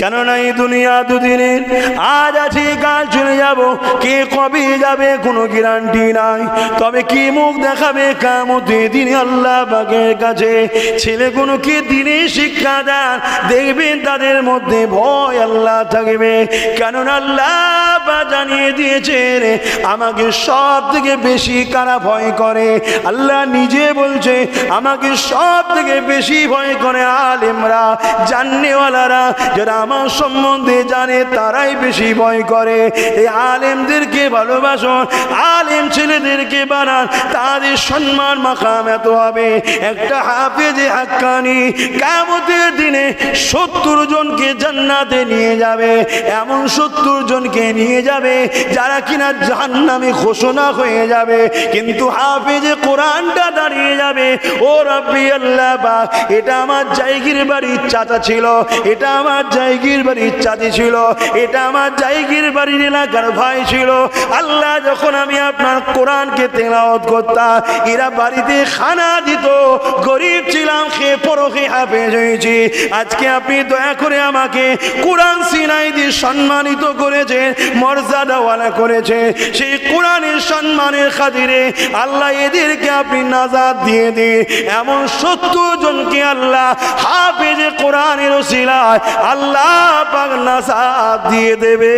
কেননা এই দুনিয়া দুদিনের, আজ আছি কাল চলে যাব, কে কবে যাবে কোনো গ্যারান্টি নাই। তবে কি মুখ দেখাবে কিয়ামতের দিনে আল্লাহ পাকের কাছে। ছেলেগুলোকে দিনে শিক্ষা দেন, দেখবেন তাদের মধ্যে ভয় আল্লাহ থাকবে। কেননা আল্লাহ জানিয়ে দিয়েছেন আমাকে সব থেকে বেশি কারা ভয় করে। আল্লাহ নিজে বলছে আমাকে সব থেকে বেশি ভয় করে আলেমরা, জাননেওয়ালারা, যারা আমার সম্বন্ধে জানে তারাই বেশি ভয় করে। এই আলেমদেরকে ভালোবাসুন, আলেম ছেলেদেরকে বানান, তাদের সম্মান মাকাম এত হবে। একটা হাফেজে হাক্কানি কিয়ামতের দিনে 70 জনকে জান্নাতে নিয়ে যাবে। এমন 70 জনকে নিয়ে যাবে যারা কিনা জাহান্নামে ঘোষণা হয়ে যাবে, কিন্তু হাফেজে কোরআনটা দাঁড়িয়ে যাবে, ও রব্বি আল্লাহ পাক, এটা আমার জায়গির বাড়ির চাচা ছিল, এটা আমার জায়গির বাড়ির চাচি ছিল, এটা আমার জায়গির বাড়ির এলাকার ভাই ছিল। আল্লাহ যখন আমি আপনার কোরআনকে তেলাওয়াত করতাম, এরা বাড়িতে খানা দিত, গরিব ছিলাম, খেয়ে পরখে হাফেজ হয়েছি। আজকে আপনি দয়া করে আমাকে কোরআন সিনাই দিয়ে সম্মানিত করেছে, মর্যাদাওয়ালা করেছে। সেই কোরআনের সম্মানের খাতিরে আল্লাহ এদেরকে আপনি নাজাত দিয়ে দিয়ে এমন 70 জনকে আল্লাহ হাফেজে কোরআনের ওসিলায় আল্লাহ পাক নাজাত দিয়ে দেবে।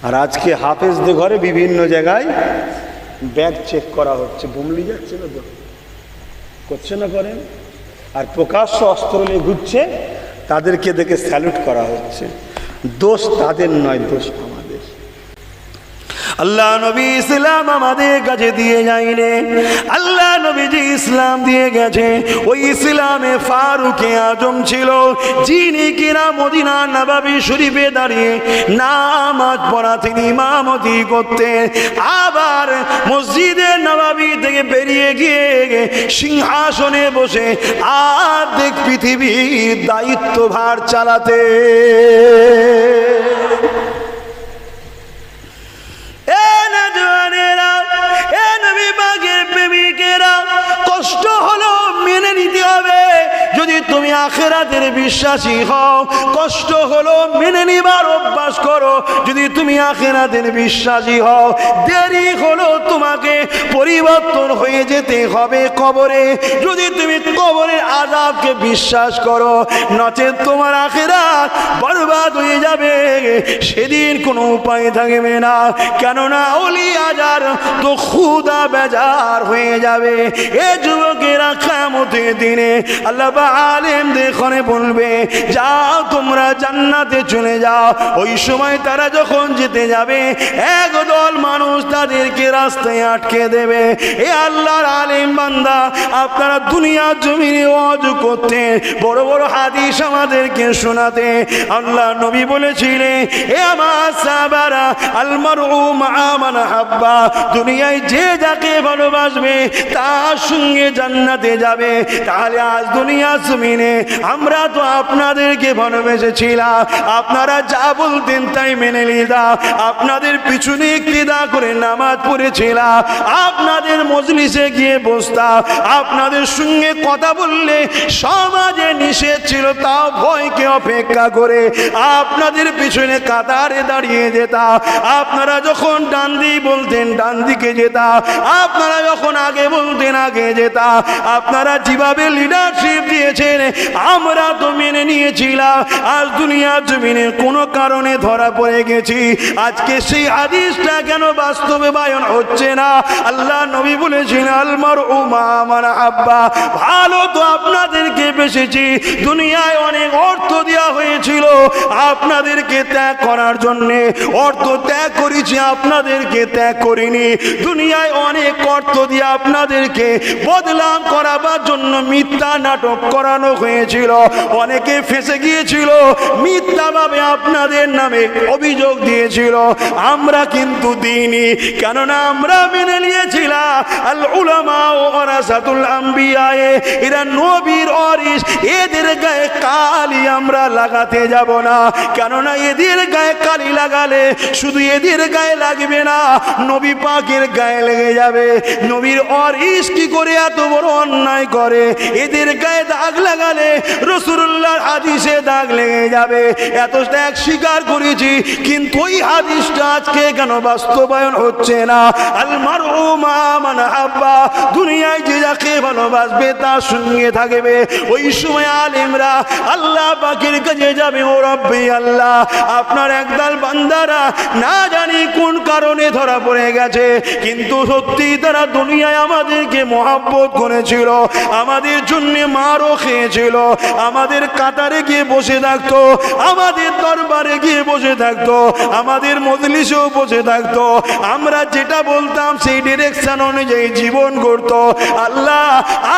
আর আজকে হাফেজদের ঘরে বিভিন্ন জায়গায় ব্যাগ চেক করা হচ্ছে, বুমলি যাচ্ছে না তো, করছে না, করেন। আর প্রকাশ্য অস্ত্র নিয়ে ঘুরছে, তাদেরকে দেখে স্যালুট করা হচ্ছে। দোষ তাদের নয়, দোষ আমাদের। আল্লাহ নবী ইসলাম আমাদের কাছে দিয়ে যায়নি, আল্লাহ নবী যে ইসলাম দিয়ে গেছে ওই ইসলামে ফারুকে আজম ছিল, যিনি কিনা মদিনা নববী শরীফে দাঁড়িয়ে নামাজ পড়াতেন, ইমামতি করতেন। আবার মসজিদে নববী থেকে বেরিয়ে গিয়ে সিংহাসনে বসে অর্ধেক পৃথিবীর দায়িত্বভার চালাতে। কষ্ট হলো মেনে নিতে হবে, যদি তুমি আখিরাতের বিশ্বাসী হও। কষ্ট হলো মেনে নিবার অভ্যাস করো, যদি তুমি আখিরাতের বিশ্বাসী হও। দেরি হলো তোমাকে পরিবর্তন হয়ে যেতে হবে কবরে, যদি তুমি কবরের আযাবকে বিশ্বাস করো, নচেত তোমার আখিরাত বরবাদ হয়ে যাবে, সেদিন কোনো উপায় থাকবে না। কেননা ওলিয়া যার তো খুদা বেজার হয়ে যাবে। এ যুবকেরা কিয়ামতের দিনে আল্লাহ আলেমদের ঘরে বলবে, যাও তোমরা জান্নাতে চলে যাও। ওই সময় তারা যখন যেতে যাবে, একদল মানুষ তাদেরকে রাস্তায় আটকে দেবে। এ আল্লাহর আলেম বান্দা, আপনারা দুনিয়ার জমিনে ওয়াজ করতে, বড় বড় হাদিস আমাদেরকে শোনাতে, আল্লাহ নবী বলেছিলেন, এ আমার সাহাবারা, আল মারউ মা মান হাব্বা, দুনিয়ায় যে যাকে ভালোবাসবে তার সঙ্গে জান্নাতে যাবে। তাহলে আজ দুনিয়ার জমিনে আমরা তো আপনাদেরকে ভালোবেসেছিলাম, আপনারা যা বলতেন তাই মেনে নিতাম, আপনাদের পিছনে ইক্তিদা করে নামাজ পড়েছিলাম, আপনাদের মজলিসে গিয়ে বসতাম, আপনাদের সঙ্গে কথা বললে সমাজে নিষেধ ছিল, তাও ভয়কে অপেক্ষা করে আপনাদের পিছনে কাতারে দাঁড়িয়ে যেতাম। আপনারা যখন ডান দিক বলতেন ডান দিকে যেতাম, আপনারা যখন আগে বলতেন আগে যেতাম। আপনারা যেভাবে লিডারশিপ দিয়েছেন আমরা তো মেনে নিয়েছিলাম। আজ দুনিয়ার জমিনে কোনো কারণে ধরা পড়ে গেছি। আজকে সেই হাদিসটা কেন বাস্তবায়ন হচ্ছে না? আল্লাহ নবী বলেছেন, আল মারউ মা মান হাব্বা, ভালো তো আপনাদেরকে বেসেছি, দুনিয়ায় অনেক অর্থ দেওয়া হয়েছিল আপনাদেরকে ত্যাগ করার জন্যে, অর্থ ত্যাগ করেছি, আপনাদেরকে ত্যাগ করিনি। দুনিয়ায় অনেক অর্থ দিয়ে আপনাদেরকে বদনাম করাবার জন্য মিথ্যা নাটক করানো হয়েছিল, অনেকে ফেঁসে গিয়েছিল, মিথ্যাভাবে আপনাদের নামে অভিযোগ দিয়েছিল, আমরা কিন্তু দিইনি। কেননা আমরা মেনে নিয়েছিলাম আল উলামা ওয়ারাসাতুল আম্বিয়া, এরা নবীর ওয়ারিস, এদের গায়ে কালি আমরা লাগাতে যাব না। কেননা এদের গায়ে কালি লাগালে শুধু এদের গায়ে লাগবে না, নবী পাকের গায়ে লেগে যাবে। নবীর ওয়ারিস কি করে এত বড় অন্যায় করে, এদের গায়ে দাগ লাগালে রাসূলুল্লাহর হাদিসে দাগ লেগে যাবে, এত ত্যাগ স্বীকার করেছি, কিন্তু ওই হাদিসটা আজকে কেন বাস্তবায়ন হচ্ছে না? আল মারউ মা মান হাব্বা, দুনিয়ায় যে যাকে ভালোবাসবে তার সঙ্গে থাকবে। ওই সময় আলেমরা আল্লাহ পাকের কাছে যাবে, ও রব্বি আল্লাহ, আপনার একদল বান্দারা না জানি কোন কারণে ধরা পড়ে গেছে, কিন্তু সত্যি তারা দুনিয়ায় আমাদেরকে মহব্বত করেছিল, আমাদের জন্য মারও খেয়েছিল, আমাদের কাতারে গিয়ে বসে থাকতো, আমাদের দরবারে গিয়ে বসে থাকতো, আমাদের মজলিসেও বসে থাকতো, আমরা যেটা বলতাম সেই ডিরেকশন অনুযায়ী জীবন গড়ত। আল্লাহ,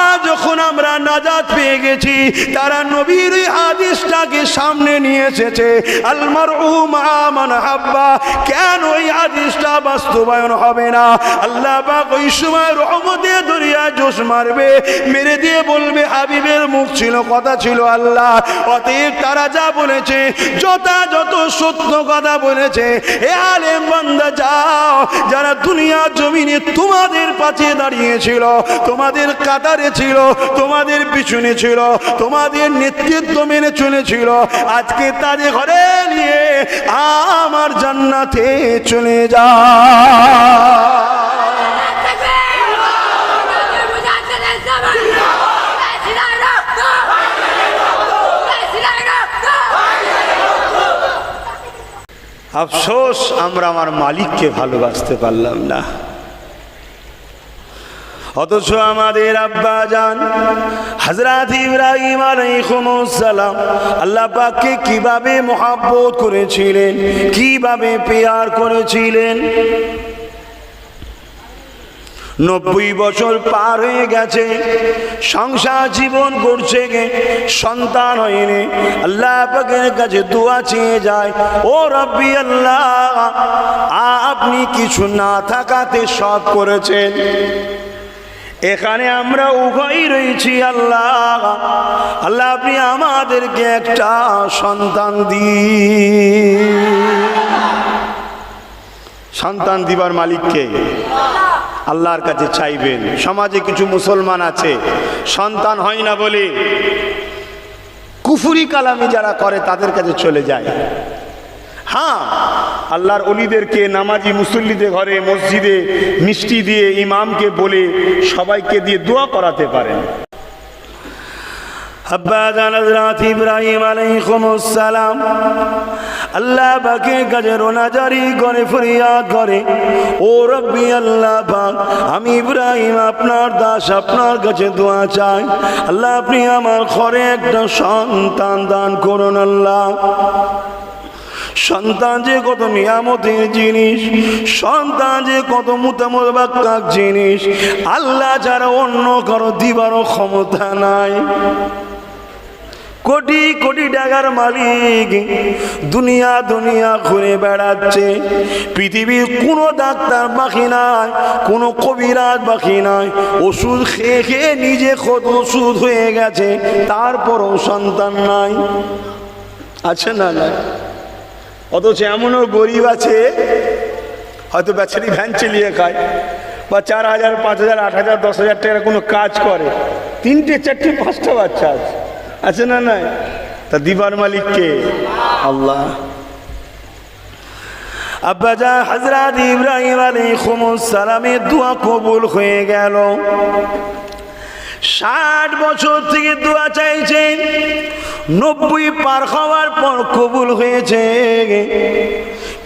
আজ যখন আমরা নাজাত পেয়ে গেছি, তারা নবীর হাদিসটাকে সামনে নিয়ে এসেছে, আল মারউ মা মান হাব্বা, কেন ওই হাদিসটা বাস্তবায়ন হবে না? আল্লাহ পাক ওই সময় রহমতে দরিয়া জোশ মারবে, মেরে দিয়ে বলবে হাবিবের মুখ ছিল, কথা ছিল আল্লাহ, অতএব তারা যা বলেছে যথাযথ সত্য কথা বলেছে। এ আলেম বান্দা যাও, যারা দুনিয়া জমিনে তোমাদের পাশে দাঁড়িয়েছিল, তোমাদের কাতারে ছিল, তোমাদের পিছনে ছিল, তোমাদের নেতৃত্ব মেনে চলেছিল, আজকে তাদের ঘরে নিয়ে আমার জান্নাতে চলে যা। আফসোস, আমরা আমার মালিককে ভালোবাসতে পারলাম না, অথচ আমাদের আব্বা জান হযরত ইব্রাহিম আলাইহিস সালাম আল্লাহ পাককে কিভাবে মহব্বত করেছিলেন, কিভাবে প্যার করেছিলেন। 90 বছর পার হয়ে গেছে, সংসার জীবন করছে, সন্তান হয়নি, আল্লাহ পাকের কাছে দোয়া চেয়ে যায়, ও রব্বি আল্লাহ, আপনি কিছু না থাকাতে সব করেছেন, এখানে আমরা উভয়ই রয়েছি, আল্লাহ, আল্লাহ আপনি আমাদেরকে একটা সন্তান সন্তান দিবার মালিককে আল্লাহর কাছে চাইবেন। সমাজে কিছু মুসলমান আছে সন্তান হয় না বলে কুফরি কালামি যারা করে তাদের কাছে চলে যায়। হ্যাঁ, আল্লাহর ওলিদেরকে, নামাজি মুসল্লিদের ঘরে মসজিদে মিষ্টি দিয়ে ইমামকে বলে সবাইকে দিয়ে দোয়া করাতে পারেন। আব্বা জান হযরত ইব্রাহিম আলাইহিস সালাম আল্লাহ পাকের কাছে রোনাজারি করে ফরিয়াদ করে, ও রব্বি আল্লাহ পাক, আমি ইব্রাহিম আপনার দাস, আপনার কাছে দোয়া চাই, আল্লাহ আপনি আমার ঘরে একটা সন্তান দান করুন। আল্লাহ, সন্তান যে কত নিয়ামতের জিনিস, সন্তান যে কত মুতাবাক্কাক জিনিস, আল্লাহ ছাড়া অন্য কারো দিবারও ক্ষমতা নাই। কোটি কোটি টাকার মালিক দুনিয়া দুনিয়া ঘুরে বেড়াচ্ছে, পৃথিবীর কোনো ডাক্তার বাকি নাই, কোনো কবিরাজ বাকি নাই, ওষুধ খেয়ে খেয়ে নিজে খোদ ওষুধ হয়ে গেছে, তারপরও সন্তান নাই। আছে না? না। অথচ এমনও গরিব আছে হয়তো বেচারি ভ্যান চালিয়ে খায়, বা 4,000, 5,000, 8,000, 10,000 টাকার কোনো কাজ করে, 3টে 4টে 5টা বাচ্চা আছে, আছে না? নাই। তা দিবার মালিককে আল্লাহ। আব্বাজা হযরত ইব্রাহিম আলাইহিস সালামের দোয়া কবুল হয়ে গেল। 60 বছর থেকে দোয়া চাইছে, 90 পার হওয়ার পর কবুল হয়েছে।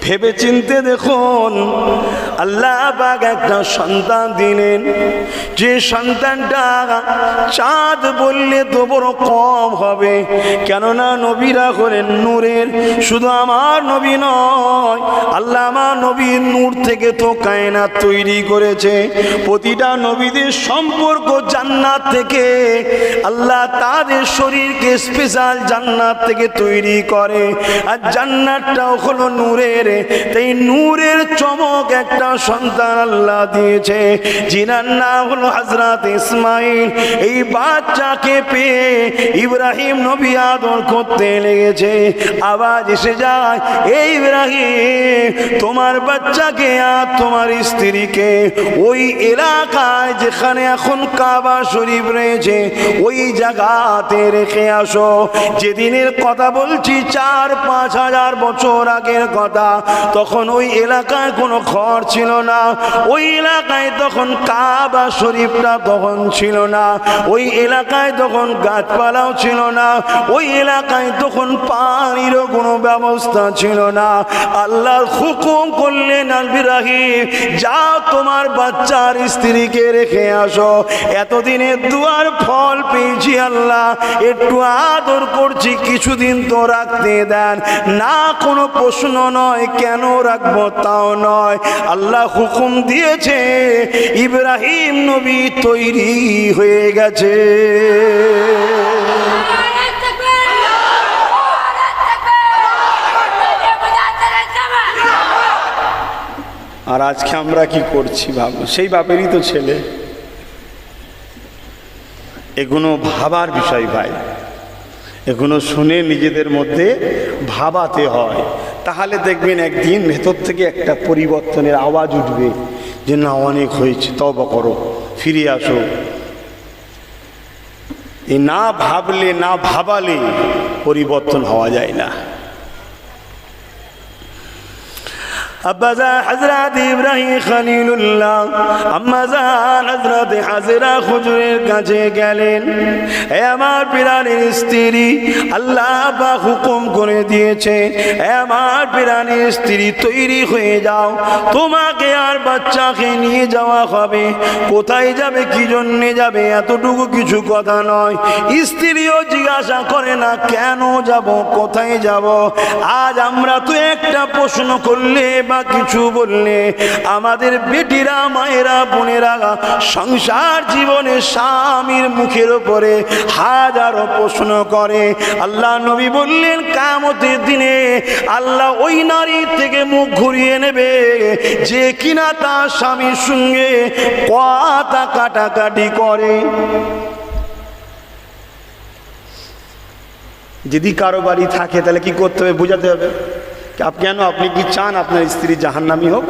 ভেবে চিনতে দেখুন, আল্লাহ পাক একটা সন্তান দিলেন, যে সন্তানটা চাঁদ বললে তো বড় কম হবে, কেননা নবীরা হলেন নূরের। শুধু আমার নবী নয়, আল্লাহ আমার নবীর নূর থেকে তো কায়নাত তৈরি করেছে। প্রতিটা নবীদের সম্পর্ক জান্নাত থেকে, আল্লাহ তাদের শরীরকে স্পেশাল জান্নাত থেকে তৈরি করে, আর জান্নাতটাও হলো নূরের। তাই নূরের চমক একটা সন্তান আল্লাহ দিয়েছে, যিনার নাম হলো হযরত ইসমাইল। এই বাচ্চাকে পেয়ে ইব্রাহিম নবী আদর করতে লেগেছে। আওয়াজ এসে যায়, এই ইব্রাহিম তোমার বাচ্চাকে আর তোমার স্ত্রীকে ওই এলাকায় যেখানে এখন কাবা শরীফ রয়েছে ওই জায়গাতে রেখে আসো। যেদিনের কথা বলছি 4-5 হাজার বছর আগের কথা, তখন ওই এলাকায় কোনো ঘর ছিল না, ওই এলাকায় তখন কাবা শরীফটা তখন ছিল না, ওই এলাকায় তখন গাছপালাও ছিল না, ওই এলাকায় তখন পানিরও কোনো ব্যবস্থা ছিল না। আল্লাহর হুকুম করলেন, ইব্রাহিম যাও তোমার বাচ্চার স্ত্রীকে রেখে আসো। এতদিনের দুয়ার ফল পেয়েছি আল্লাহ, একটু আদর করছি, কিছুদিন তো রাখতে দেন না। কোনো প্রশ্ন নয়, কেন রাখবো তাও নয়, আল্লাহ হুকুম দিয়েছে। ইব্রাহিম নবী তৈরি হয়ে গেছে। আর আজকে আমরা কি করছি ভাবো, সেই বাপেরই তো ছেলে। এগুলো ভাবার বিষয় ভাই, এগুলো শুনে নিজেদের মধ্যে ভাবাতে হয়, তাহলে দেখবেন একদিন ভেতর থেকে একটা পরিবর্তনের আওয়াজ উঠবে যে না অনেক হয়েছে, তওবা করো, ফিরে আসো। এই না ভাবলে না ভাবালে পরিবর্তন হওয়া যায় না। আব্বাজান হযরত ইব্রাহিম খলিলুল্লাহ, আম্মাজান হযরত হাজরা হুজুরের কাছে গেলেন। হে আমার প্রাণের স্ত্রী, আল্লাহ পাক হুকুম করে দিয়েছে, হে আমার প্রাণের স্ত্রী তৈরি হয়ে যাও, তোমাকে আর বাচ্চাকে নিয়ে যাওয়া হবে। কোথায় যাবে, কি জন্যে যাবে, এতটুকু কিছু কথা নয়। স্ত্রীও জিজ্ঞাসা করে না কেন যাব, কোথায় যাব। আজ আমরা তো একটা প্রশ্ন করলে বা কিছু বললে আমাদের বেটিরা, মায়েরা, বোনেরা সংসার জীবনে স্বামীর মুখের উপরে হাজারো প্রশ্ন করে। আল্লাহ নবী বললেন কিয়ামতের দিনে আল্লাহ ওই নারী থেকে মুখ ঘুরিয়ে নেবে যে কিনা তার স্বামীর সঙ্গে কথা কাটাকাটি করে। যদি কারো বাড়ি থাকে তাহলে কি করতে হবে, বুঝাতে হবে। কেন আপনি কি চান আপনার স্ত্রী জাহান্নামী হোক?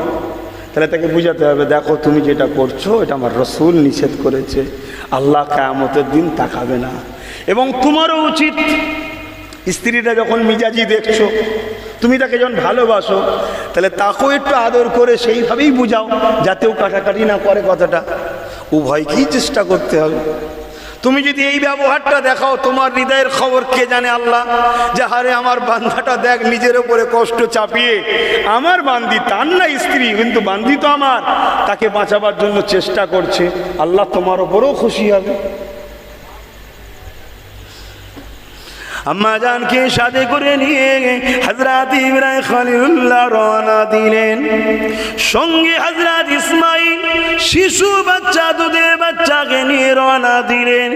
তাহলে তাকে বুঝাতে হবে, দেখো তুমি যেটা করছো এটা আমার রাসূল নিষেধ করেছে, আল্লাহ কিয়ামতের দিন তাকাবে না। এবং তোমারও উচিত, স্ত্রীটা যখন মিজাজি দেখছো, তুমি তাকে যখন ভালোবাসো, তাহলে তাকেও একটু আদর করে সেইভাবেই বুঝাও যাতেও কাটাকাটি না করে কথাটা। উভয়কেই চেষ্টা করতে হবে। তুমি যদি এই ব্যবহারটা দেখাও, তোমার হৃদয়ের খবর কে জানে আল্লাহ, যে হারে আমার বান্দাটা দেখ নিজের উপরে কষ্ট চাপিয়ে, আমার বান্দি তার না স্ত্রী কিন্তু বান্দি তো আমার, তাকে বাঁচাবার জন্য চেষ্টা করছে, আল্লাহ তোমার উপরেও খুশি হবে। আম্মাজানকে সাথে করে নিয়ে হযরত ইব্রাহিম খলিলুল্লাহ রওনা দিলেন। সঙ্গে হযরত ইসমাইল শিশু বাচ্চা, দুধের বাচ্চাকে নিয়ে রওনা দিলেন।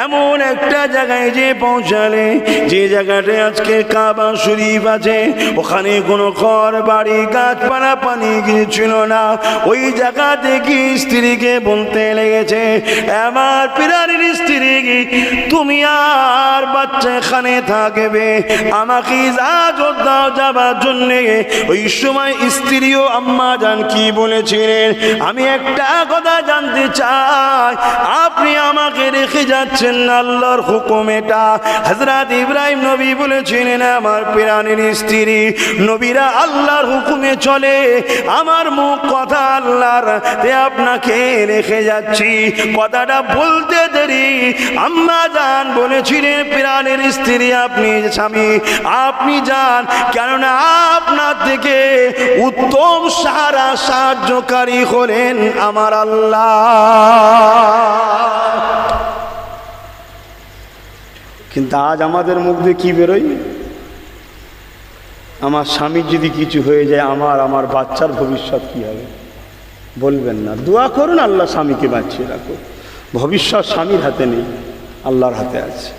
এমন একটা জায়গায় যে পৌঁছালে, যে জায়গাটায় আজকে কাবা শরীফ আছে, ওখানে কোনো ঘর বাড়ি গাছপালা পানি কিছু ছিল না। ওই জায়গাতে কি স্ত্রীকে বলতে লেগেছে, আমার প্রাণের স্ত্রী, তুমি আর বাচ্চা এখানে থাকবে, আমাকে ইজাজত দাও যাবার জন্য। ওই সময় স্ত্রীও আম্মাজান কি বলেছিলেন, আমি একটা কথা জানতে চাই, আপনি আমাকে রেখে যাচ্ছেন না, আল্লাহর হুকুম এটা। হযরত ইব্রাহিম নবী বলেছিলেন, আমার প্রাণের স্ত্রী, নবীরা আল্লাহর হুকুমে চলে, আমার মুখ কথা আল্লাহর, তে আপনাকে রেখে যাচ্ছি। কথাটা বলতে দেরি আম্মাজান বলেছিলেন, প্রাণের স্ত্রী আপনি স্বামী, আপনি যান, কেননা আপনার থেকে উত্তম সাহারা সাহায্যকারী হলেন আমার আল্লাহ। কিন্তু আজ আমাদের মুখ দিয়ে কি বেরোয়, আমার স্বামীর যদি কিছু হয়ে যায়, আমার বাচ্চার ভবিষ্যৎ কি হবে বলবেন না। দোয়া করুন আল্লাহ স্বামীকে বাঁচিয়ে রাখুন। ভবিষ্যৎ স্বামীর হাতে নেই, আল্লাহর হাতে আছে।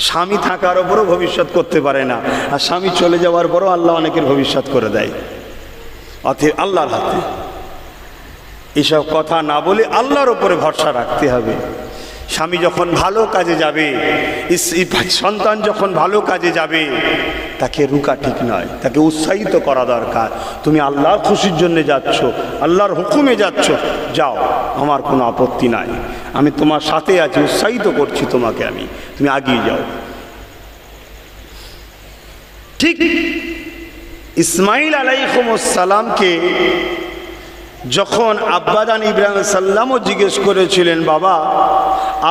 স্বামী থাকার ওপরও ভবিষ্যৎ করতে পারে না, আর স্বামী চলে যাওয়ার পরও আল্লাহ অনেকের ভবিষ্যৎ করে দেয়। অতএব আল্লাহর হাতে। এসব কথা না বলে আল্লাহর উপরে ভরসা রাখতে হবে। স্বামী যখন ভালো কাজে যাবে, সন্তান যখন ভালো কাজে যাবে, তাকে রুকা ঠিক নয়, তাকে উৎসাহিত করা দরকার। তুমি আল্লাহর খুশির জন্য যাচ্ছ, আল্লাহর হুকুমে যাচ্ছ, যাও, আমার কোনো আপত্তি নাই, আমি তোমার সাথে আছি, উৎসাহিত করছি তোমাকে আমি, তুমি এগিয়ে যাও। ঠিক ইসমাইল আলাইহিস সালামকে যখন আব্বাজান ইব্রাহিম সাল্লামও জিজ্ঞেস করেছিলেন, বাবা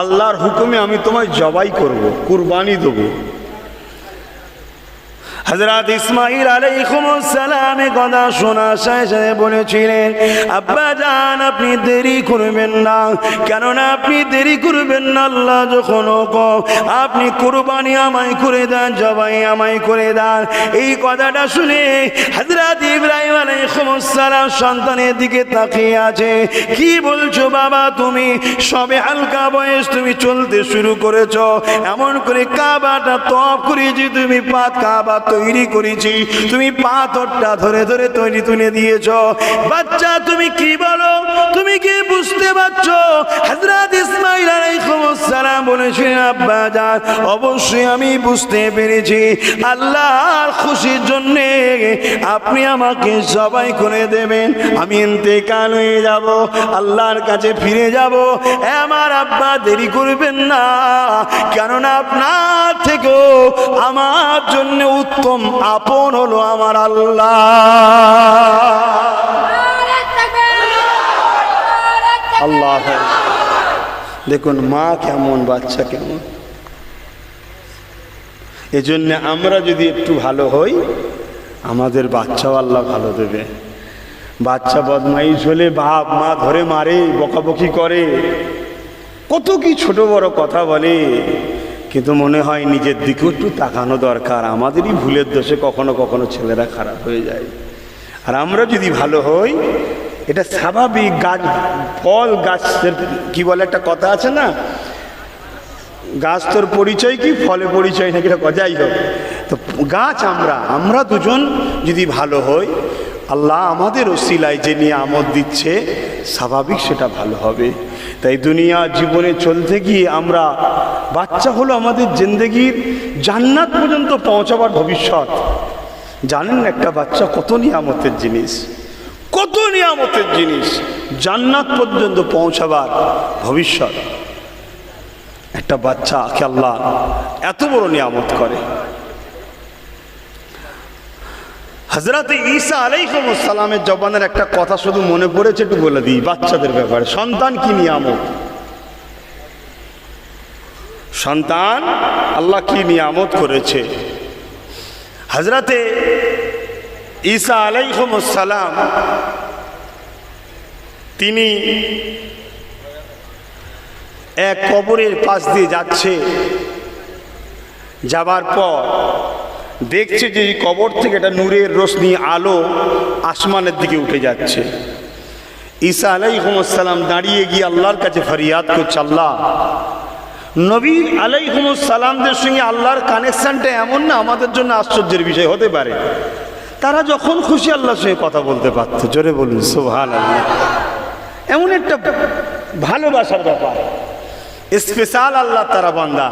আল্লাহর হুকুমে আমি তোমায় জবাই করব, কুরবানি দেবো, হযরত ইসমাইল আলাইহিস সালামের কথা শোনা শেষে বলেছিলেন, আব্বা জান আপনি দেরি করবেন না, কেননা আপনি দেরি করবেন না, আল্লাহ যখন আপনি কুরবানি আমায় করে দেন, জবাই আমায় করে দেন। এই কথাটা শুনে হযরত ইব্রাহিম আলাইহিস সালাম সন্তানের দিকে তাকিয়ে আছে। কি বলছো বাবা, তুমি সবে হালকা বয়স, তুমি চলতে শুরু করেছো, এমন করে কাবাটা তওয়াফ করেছি, তুমি পাক কাবা তৈরি করেছি, তুমি পাথরটা ধরে ধরে তৈরি তুলে দিয়েছ, বাচ্চা তুমি কি বলো, তুমি কি বুঝতে পারছো? হযরত ইসমাইল আলাইহিস সালাম বলেছিলেন, আব্বা জান অবশ্যই আমি বুঝতে পেরেছি, আল্লাহর খুশির জন্য আপনি আমাকে জবাই করে দেবেন, আমি ইন্তেকাল হয়ে যাব, আল্লাহর কাছে ফিরে যাব। আমার আব্বা দেরি করবেন না, কেননা আপনার থেকেও আমার জন্য উত্তম আপন হলো আমার আল্লাহ। আল্লাহ দেখুন মা কেমন, বাচ্চা কেমন। এজন্য আমরা যদি একটু ভালো হই, আমাদের বাচ্চাও আল্লাহ ভালো দেবে। বাচ্চা বদমাইশ হলে বাপ মা ধরে মারে, বকাবকি করে, কত কি ছোট বড় কথা বলে, কিন্তু মনে হয় নিজের দিকেও একটু তাকানো দরকার। আমাদেরই ভুলের দোষে কখনো কখনো ছেলেরা খারাপ হয়ে যায়। আর আমরা যদি ভালো হই, এটা স্বাভাবিক। গাছ ফল গাছের কি বলে একটা কথা আছে না, গাছ তোর পরিচয় কি, ফলে পরিচয় নাকি, যাই হোক। তো গাছ আমরা দুজন যদি ভালো হই, আল্লাহ আমাদের ওসিলায় যে নিয়ামত দিচ্ছে, স্বাভাবিক সেটা ভালো হবে। তাই দুনিয়া জীবনে চলতে গিয়ে আমরা, বাচ্চা হলো আমাদের জিন্দেগির জান্নাত পর্যন্ত পৌঁছাবার ভবিষ্যৎ। জানেন একটা বাচ্চা কত নিয়ামতের জিনিস, কত নিয়ামতের জিনিস, জান্নাত পর্যন্ত পৌঁছাবার ভবিষ্যৎ। একটা বাচ্চাকে আল্লাহ এত বড় নিয়ামত করে। হযরত ঈসা আলাইহিস সালামের জবানের একটা কথা শুধু মনে পড়েছে, একটু বলে দিই বাচ্চাদের ব্যাপারে। সন্তান কি নিয়ামত, সন্তান আল্লাহ কি নিয়ামত করেছে। হযরত ঈসা আলাইহিস সালাম তিনি এক কবরের পাশ দিয়ে যাচ্ছে, যাবার পর দেখছে যে এই কবর থেকে একটা নূরের রোশনি, আলো আসমানের দিকে উঠে যাচ্ছে। ঈসা আলাইহিস সালাম দাঁড়িয়ে গিয়ে আল্লাহর কাছে ফরিয়াদ করছে, আল্লাহ, নবী আলাইহিস সালামদের সঙ্গে আল্লাহর কানেকশনটা এমন না, আমাদের জন্য আশ্চর্যের বিষয় হতে পারে। তারা যখন খুশি আল্লাহর সঙ্গে কথা বলতে পারত। জোরে বলুন সুবহানাল্লাহ। এমন একটা ভালোবাসার ব্যাপার, স্পেশাল আল্লাহ তারা বান্দা।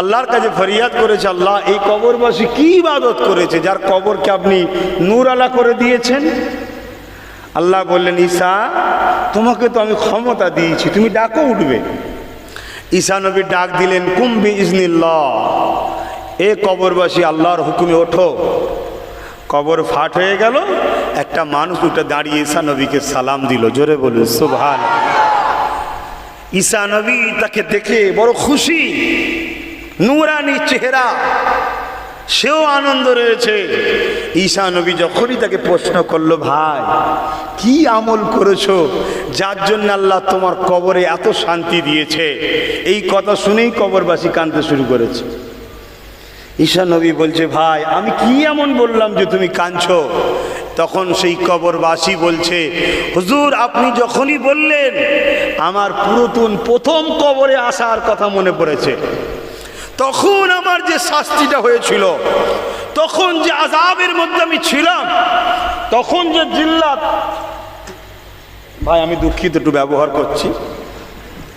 আল্লাহর কাছে ফরিয়াদ করেছে, আল্লাহ এই কবরবাসী কি ইবাদত করেছে, যার কবরকে আপনি নূর আলা করে দিয়েছেন। আল্লাহ বললেন, ঈসা তোমাকে তো আমি ক্ষমতা দিয়েছি, তুমি ডাকো, উঠবে। ঈসা নবী ডাক দিলেন, কুম বিইজনিল্লাহ, এ কবরবাসী আল্লাহর হুকুমে ওঠো। কবর ফাট হয়ে গেল, একটা মানুষ উঠে দাঁড়িয়ে ঈসা নবীকে সালাম দিল। জোরে বলুন সুবহানাল্লাহ। ঈসা নবী তাকে দেখে বড় খুশি, নূরানি চেহারা, সেও আনন্দ রয়েছে। ঈসা নবী যখনই তাকে প্রশ্ন করলো, ভাই কি আমল করেছো যার জন্য আল্লাহ তোমার কবরে এত শান্তি দিয়েছে, এই কথা শুনেই কবরবাসী কাঁদতে শুরু করেছে। ঈসা নবী বলছে, ভাই আমি কি এমন বললাম যে তুমি কাঁদছো? তখন সেই কবরবাসী বলছে, হুজুর আপনি যখনই বললেন, আমার পুরাতন প্রথম কবরে আসার কথা মনে পড়েছে। তখন আমার যে শাস্তিটা হয়েছিল, তখন যে আযাবের মধ্যে আমি ছিলাম, তখন যে জিল্লাত, ভাই আমি দুঃখিত একটু ব্যবহার করছি,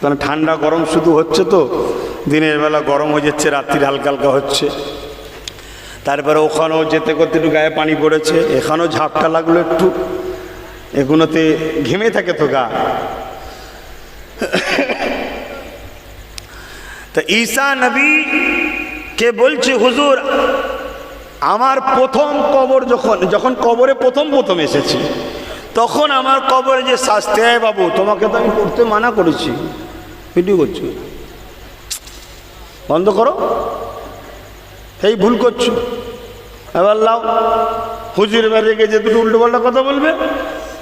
কারণ ঠান্ডা গরম শুধু হচ্ছে তো, দিনের বেলা গরম হয়ে যাচ্ছে, রাত্রি হালকা হালকা হচ্ছে, তারপরে ওখানেও যেতে করতে একটু গায়ে পানি পড়েছে, এখানেও ঝাপটা লাগলো একটু, এগুলোতে ঘেমে থাকে তো গা। তা ঈসা নবী কে বলছে হুজুর আমার প্রথম কবর যখন কবরে প্রথম এসেছি, তখন আমার কবরে যে শাস্তি, হয় বাবু তোমাকে তো আমি করতে মানা করেছি, ভিডিও করছো বন্ধ করো, এই ভুল করছো, এবার লাও হুজুর বাড়ি গিয়ে দুটো উল্টো পাল্টা কথা বলবে,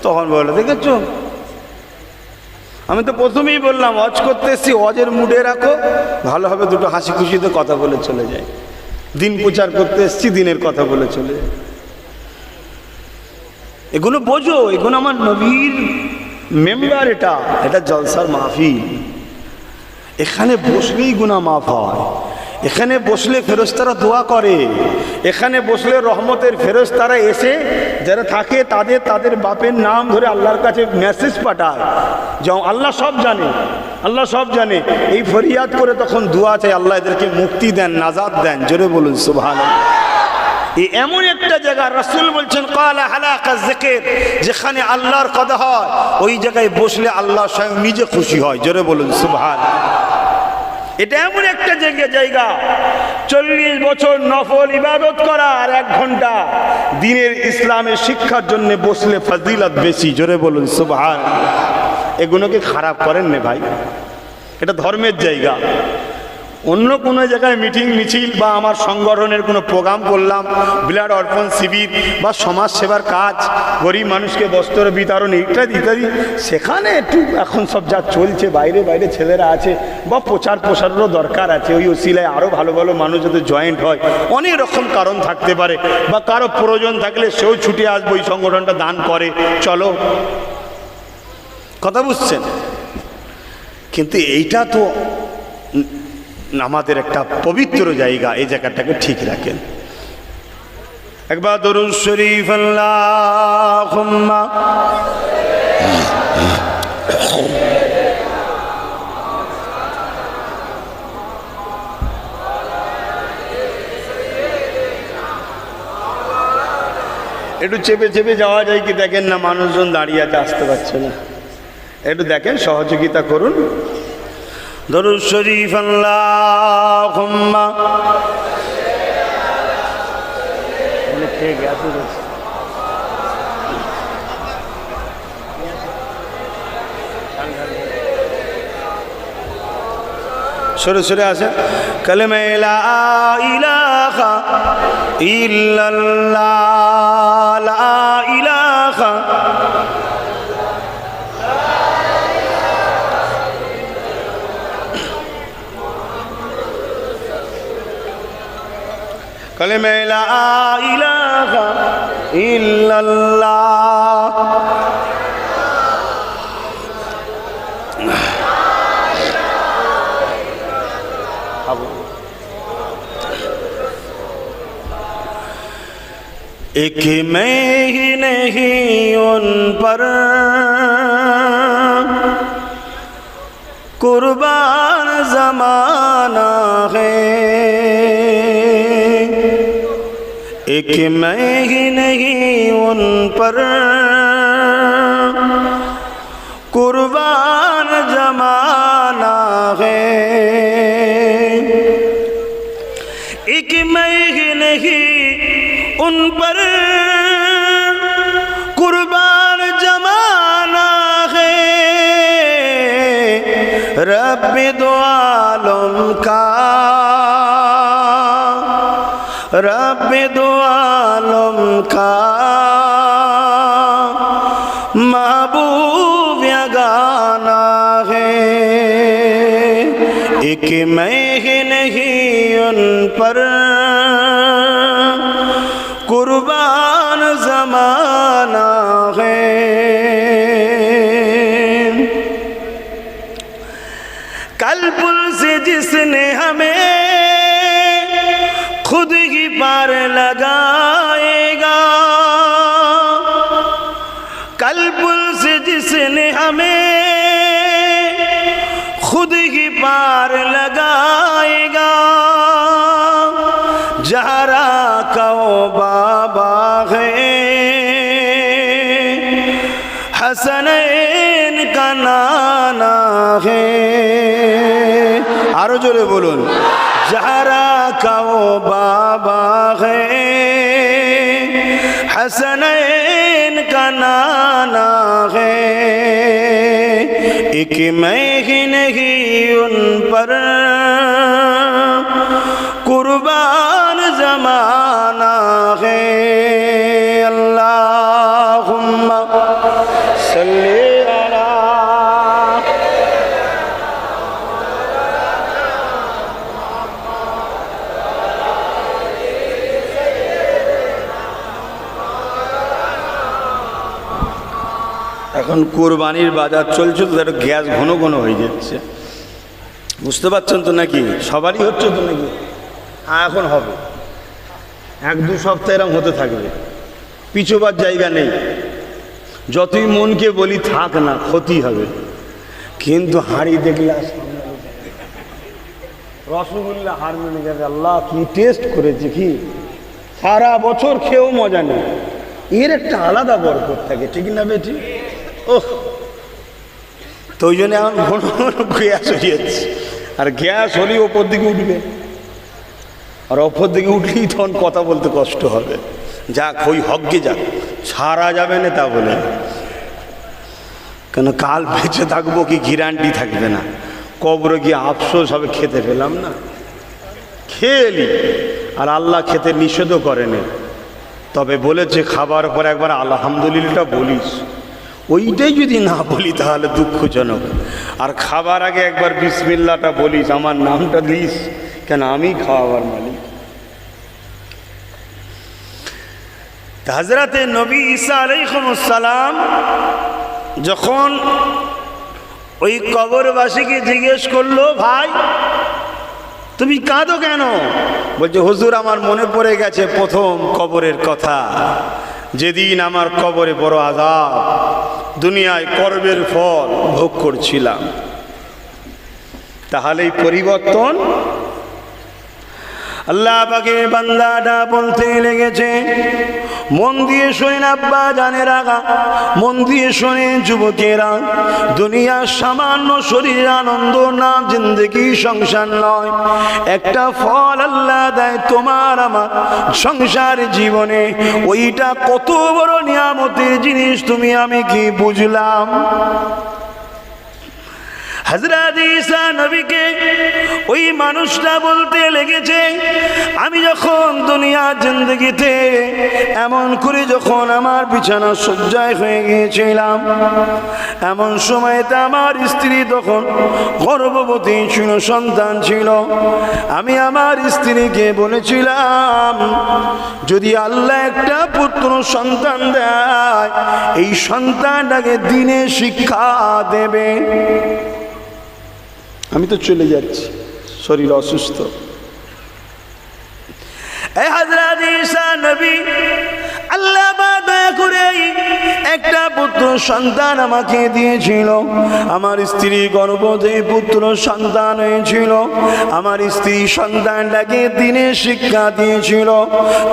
তখন বলে দেখেছো আমি তো প্রথমেই বললাম ওয়াজ করতে এসছি, ওয়াজের মুডে রাখো, ভালো হবে দুটো হাসি খুশিতে কথা বলে চলে যায়, দিন প্রচার করতে এসছি দিনের কথা বলে চলে যায়। এগুলো বোঝো, এগুলো আমার নবীর মেম্বার, এটা জলসার মাহফিল, এখানে বসলেই গুনাহ মাফ হয়, এখানে বসলে ফেরেশতারা দোয়া করে, এখানে বসলে রহমতের ফেরেশতারা এসে যারা থাকে তাদের বাপের নাম ধরে আল্লাহর কাছে মেসেজ পাঠায়, যে আল্লাহ সব জানে, এই ফরিয়াদ করে তখন দোয়া চাই, আল্লাহ এদেরকে মুক্তি দেন, নাজাত দেন, জোরে বলুন সুবহানাল্লাহ। এই এমন একটা জায়গা, রাসূল বলছেন ক্বালা হালাকা যিকির, যেখানে আল্লাহর কথা হয় ওই জায়গায় বসলে আল্লাহ স্বয়ং নিজে খুশি হয়, জোরে বলুন সুবহানাল্লাহ। এটা এমন একটা জায়গা 40 বছর নফল ইবাদত করা আর 1 ঘন্টা দ্বীনের ইসলামের শিক্ষার জন্য বসলে ফজিলত বেশি, জোরে বলুন সুবহানাল্লাহ। এগুলোকে খারাপ করেন না ভাই, এটা ধর্মের জায়গা। অন্য কোনো জায়গায় মিটিং মিছিল বা আমার সংগঠনের কোনো প্রোগ্রাম করলাম, ব্লাড অর্পণ শিবির বা সমাজ সেবার কাজ, গরিব মানুষকে বস্ত্র বিতরণ ইত্যাদি, সেখানে একটু এখন সব যা চলছে, বাইরে ছেলেরা আছে, বা প্রচার প্রসারেরও দরকার আছে, ওই ওসিলায় আরও ভালো মানুষ যাতে জয়েন্ট হয়, অনেক রকম কারণ থাকতে পারে, বা কারো প্রয়োজন থাকলে সেও ছুটে আসবে, ওই সংগঠনটা দান করে, চলো, কথা বুঝছেন। কিন্তু এইটা তো আমাদের একটা পবিত্র জায়গা, এই জায়গাটাকে ঠিক রাখেন। একবার দরুদ শরীফ আল্লাহুম্মা একটু চেপে যাওয়া যায় কি দেখেন না, মানুষজন দাঁড়িয়ে আছে, আসতে পারছে না, একটু দেখেন সহযোগিতা করুন। দরুদ শরীফ আল্লাহুম্মা সরে আসে, কালেমা লা ইলাহা ইল্লাল্লাহ, লা ইলাহা কালেমা লা ইলাহা ইল্লাল্লাহ। एक मैं ही नहीं उन पर कुर्बान ज़माना है, एक मैं ही नहीं उन पर कुर्बान ज़माना है, एक मैं ही नहीं उन पर कुर्बान ज़माना है, रब्बे दो आलम का, रब्बे दो आलम का महबूब यगाना है, एक मैं ही नहीं उन पर कुर्बान ज़माना है। कल पुल से जिसने हमें खुद ही पार लगाएगा, जहरा का वो बाबा है, हसनैन का नाना है। आरो जोरे बोलून, जहरा का वो बाबा है, हसनैन का नाना है। एक मैं ही नहीं उन पर कुर्बान जमाना है। अल्लाहुम्मा सल्ली अला। এখন কোরবানির বাজার চলছে তো, একটু গ্যাস ঘন ঘন হয়ে যাচ্ছে, বুঝতে পারছেন তো নাকি? সবারই হচ্ছে তো নাকি? হ্যাঁ, এখন হবে, 1-2 সপ্তাহ এরকম হতে থাকবে, পিছোবার জায়গা নেই। যতই মনকে বলি থাক না, ক্ষতি হবে। কিন্তু হাঁড়ি দেখলে রসগোল্লা হার মেনে যাবে। আল্লাহ কি টেস্ট করেছে, কি সারা বছর খেয়েও মজা নেই। এর একটা আলাদা বরকত থাকে, ঠিক না বেটি? ওহ, তো ওই জন্য এখন ঘন ঘন গ্যাস হয়ে যাচ্ছে। আর গ্যাস হলেই ওপর দিকে উঠবে, আর ওপর দিকে উঠলেই তখন কথা বলতে কষ্ট হবে। যাক, ওই হককে যাক, ছাড়া যাবে না তা বলে, কেন কাল বেঁচে থাকবো কি গ্যারান্টি থাকবে না। কবরে গিয়ে আফসোস হবে, খেতে পেলাম না। খেয়ে এলি, আর আল্লাহ খেতে নিষেধও করেনি, তবে বলেছে খাবার পর একবার আলহামদুলিল্লাহ বলিস। ওইটাই যদি না বলি তাহলে দুঃখজনক। আর খাবার আগে একবার বিসমিল্লাহটা বলিস, আমার নামটা দিস, কেন আমি খাওয়াবার মালিক। হযরতে নবী ঈসা আলাইহিস সালাম যখন ওই কবরবাসীকে জিজ্ঞেস করলো, ভাই তুমি কাঁদো কেন? বলছে, হুজুর আমার মনে পড়ে গেছে প্রথম কবরের কথা, যেদিন আমার কবরে বড় আযাব, দুনিয়ায় কর্মের ফল ভোগ করছিলাম। তাহলেই পরিবর্তন। আল্লাহ পাকের বান্দাটা বলতে লেগেছে, মন দিয়ে শোনেন আব্বা জানেরা, মন দিয়ে শোনেন যুবকেরা, দুনিয়ার সামান্য শরীরের আনন্দ না জিন্দেগি সংসার নয়। একটা ফল আল্লাহ দেয় তোমার আমার সংসার জীবনে, ওইটা কত বড় নিয়ামতের জিনিস তুমি আমি কি বুঝলাম? হযরত ঈসা নবীকে ওই মানুষটা বলতে লেগেছে, আমি যখন দুনিয়ার জিন্দেগিতে এমন করে যখন আমার বিছানা শয্যায় হয়ে গিয়েছিলাম, এমন সময়তে আমার স্ত্রী তখন গর্ভবতী ছিল, সন্তান ছিল। আমি আমার স্ত্রীকে বলেছিলাম, যদি আল্লাহ একটা পুত্র সন্তান দেয়, এই সন্তানটাকে দ্বীনের শিক্ষা দেবে। আমি তো চলে যাচ্ছি, শরীর অসুস্থ। এই হযরত ঈসা নবী, আল্লাহ দয়া করে একটা পুত্র সন্তান আমাকে দিয়েছিল। আমার স্ত্রী গর্ভবতী পুত্র সন্তান হয়েছিল। আমার স্ত্রী সন্তানটাকে দ্বীনের শিক্ষা দিয়েছিল,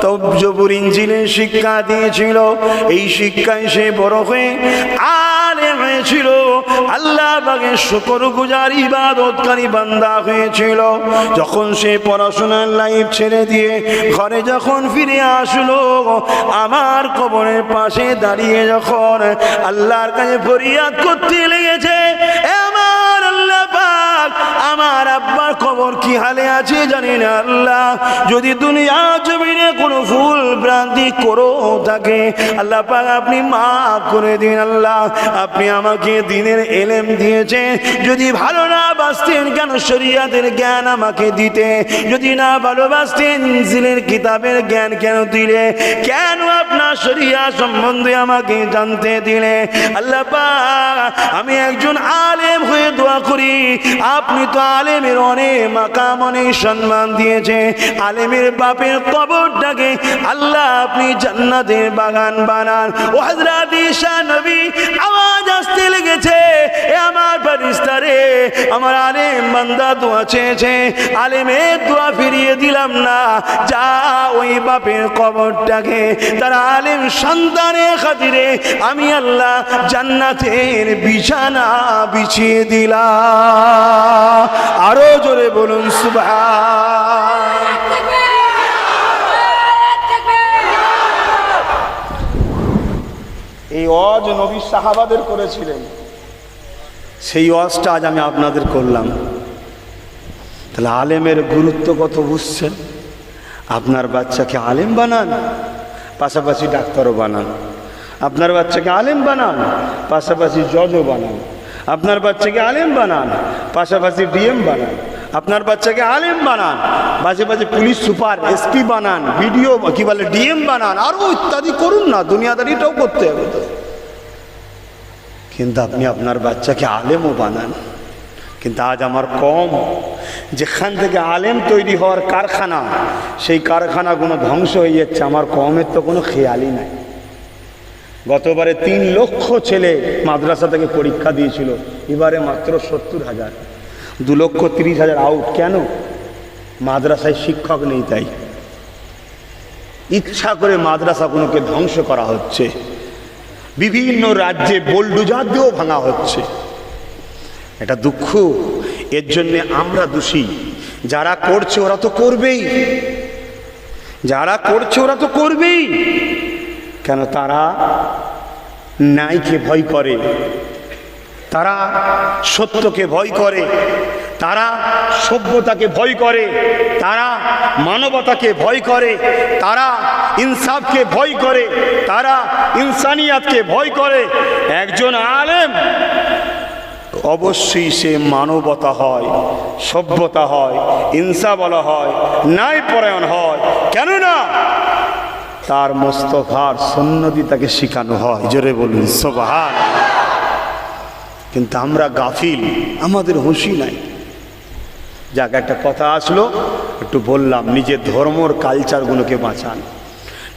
তওজবুর ইনজিলের শিক্ষা দিয়েছিল। এই শিক্ষায় সে বড় হয়ে আলেম হয়েছিল, আল্লাহ পাকের শুকরগুজার ইবাদতকারী বান্দা হয়েছিল। যখন সে পড়াশোনার লাইফ ছেড়ে দিয়ে ঘরে যখন ফিরে আসলো, আমার কবরের পাশে দাঁড়িয়ে যখন আল্লাহর কাছে ফরিয়াদ করতে লেগেছে, আমার আল্লাহ পাক আমার আব্বার কবর কি হালে আছে জানি না। আল্লাহ যদি দুনিয়া জমিনে কোনো ভুল ভ্রান্তি করো থাকে, আল্লাহ পাক আপনি মাফ করে দিন। আল্লাহ আপনি আমাকে দ্বীনের ইলম দিয়েছেন, যদি ভালো না বাসতেন কেন শরীয়তের জ্ঞান আমাকে দিতে? যদি না ভালোবাসতেন ইনজিলের কিতাবের জ্ঞান কেন দিলে? কেন আপনার শরীয়ত সম্বন্ধে আমাকে জানতে দিলে? আল্লাহ পাক আমি একজন আলেম হয়ে দোয়া করি, আপনি তো আলেমের অনেক মাকাম অনেক সম্মান দিয়েছে। আলেমের বাপের কবরটাকে আল্লাহ আপনি জান্নাতের বাগান বানান। ও হযরত ঈসা নবী আওয়াজ আসতে লেগেছে, এ আমার ফেরেশতা রে, আমার আলেম বান্দা দোয়া চেয়েছে, আলেমের দোয়া ফিরিয়ে দিলাম না, যা ওই বাপের কবরটাকে তার আলেম সন্তানের খাতিরে আমি আল্লাহ জান্নাতের বিছানা বিছিয়ে দিলাম। আরো জোরে বলুন সুবহান। এই ওয়াজ নবী সাহাবাদের করেছিলেন, সেই ওয়াজটা আজ আমি আপনাদের করলাম। তাহলে আলেমের গুরুত্ব কত বুঝছেন? আপনার বাচ্চাকে আলেম বানান, পাশাপাশি ডাক্তারও বানান। আপনার বাচ্চাকে আলেম বানান, পাশাপাশি জজও বানান। আপনার বাচ্চাকে আলেম বানান, পাশাপাশি ডিএম বানান। আপনার বাচ্চাকে আলেম বানান, পাশাপাশি পুলিশ সুপার, এসপি বানান, বিডিও কি বলে ডিএম বানান, আরও ইত্যাদি করুন না, দুনিয়াদারিটাও করতে হবে তো। কিন্তু আপনি আপনার বাচ্চাকে আলেমও বানান। কিন্তু আজ আমার কম, যেখান থেকে আলেম তৈরি হওয়ার কারখানা, সেই কারখানাগুলো ধ্বংস হয়ে যাচ্ছে। আমার কমের তো কোনো খেয়ালই নাই। গতবারে 3 লক্ষ ছেলে মাদ্রাসা থেকে পরীক্ষা দিয়েছিল, এবারে মাত্র 70,000, 2,30,000 আউট। কেন? মাদ্রাসায় শিক্ষক নেই, তাই ইচ্ছা করে মাদ্রাসাগুলোকে ধ্বংস করা হচ্ছে। বিভিন্ন রাজ্যে বোলডোজার দিয়েও ভাঙা হচ্ছে। এটা দুঃখ। এর জন্যে আমরা দোষী। যারা করছে ওরা তো করবেই, যারা করছে ওরা তো করবেই। কেন? তারা ন্যায়কে ভয় করে, তারা সত্যকে ভয় করে, তারা সভ্যতাকে ভয় করে, তারা মানবতাকে ভয় করে, তারা ইনসাফকে ভয় করে, তারা ইনসানিয়াতকে ভয় করে। একজন আলেম অবশ্যই সে মানবতা হয়, সভ্যতা হয়, ইনসাফওয়ালা হয়, ন্যায়পরায়ণ হয়। কেননা তার মোস্তফার সুন্নতি তাকে শেখানো হয়। জোরে বলুন সুবহান। কিন্তু আমরা গাফিল, আমাদের হুঁশই নাই। যাক, একটা কথা আসলো, একটু বললাম। নিজের ধর্মর কালচারগুলোকে বাঁচান,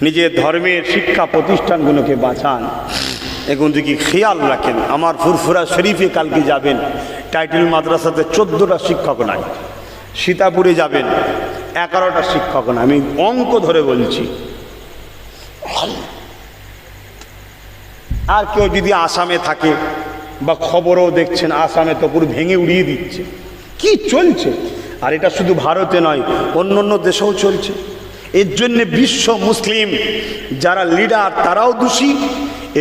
নিজের ধর্মের শিক্ষা প্রতিষ্ঠানগুলোকে বাঁচান। এখন যদি খেয়াল রাখেন, আমার ফুরফুরা শরীফে কালকে যাবেন, টাইটেল মাদ্রাসাতে 14টা শিক্ষক নাই। সীতাপুরে যাবেন, 11টা শিক্ষক নাই। আমি অঙ্ক ধরে বলছি। আর কেউ যদি আসামে থাকে বা খবরও দেখছেন, আসামে তো পুরো ভেঙে উড়িয়ে দিচ্ছে। কি চলছে? আর এটা শুধু ভারতে নয়, অন্য অন্য দেশেও চলছে। এর জন্যে বিশ্ব মুসলিম যারা লিডার তারাও দোষী,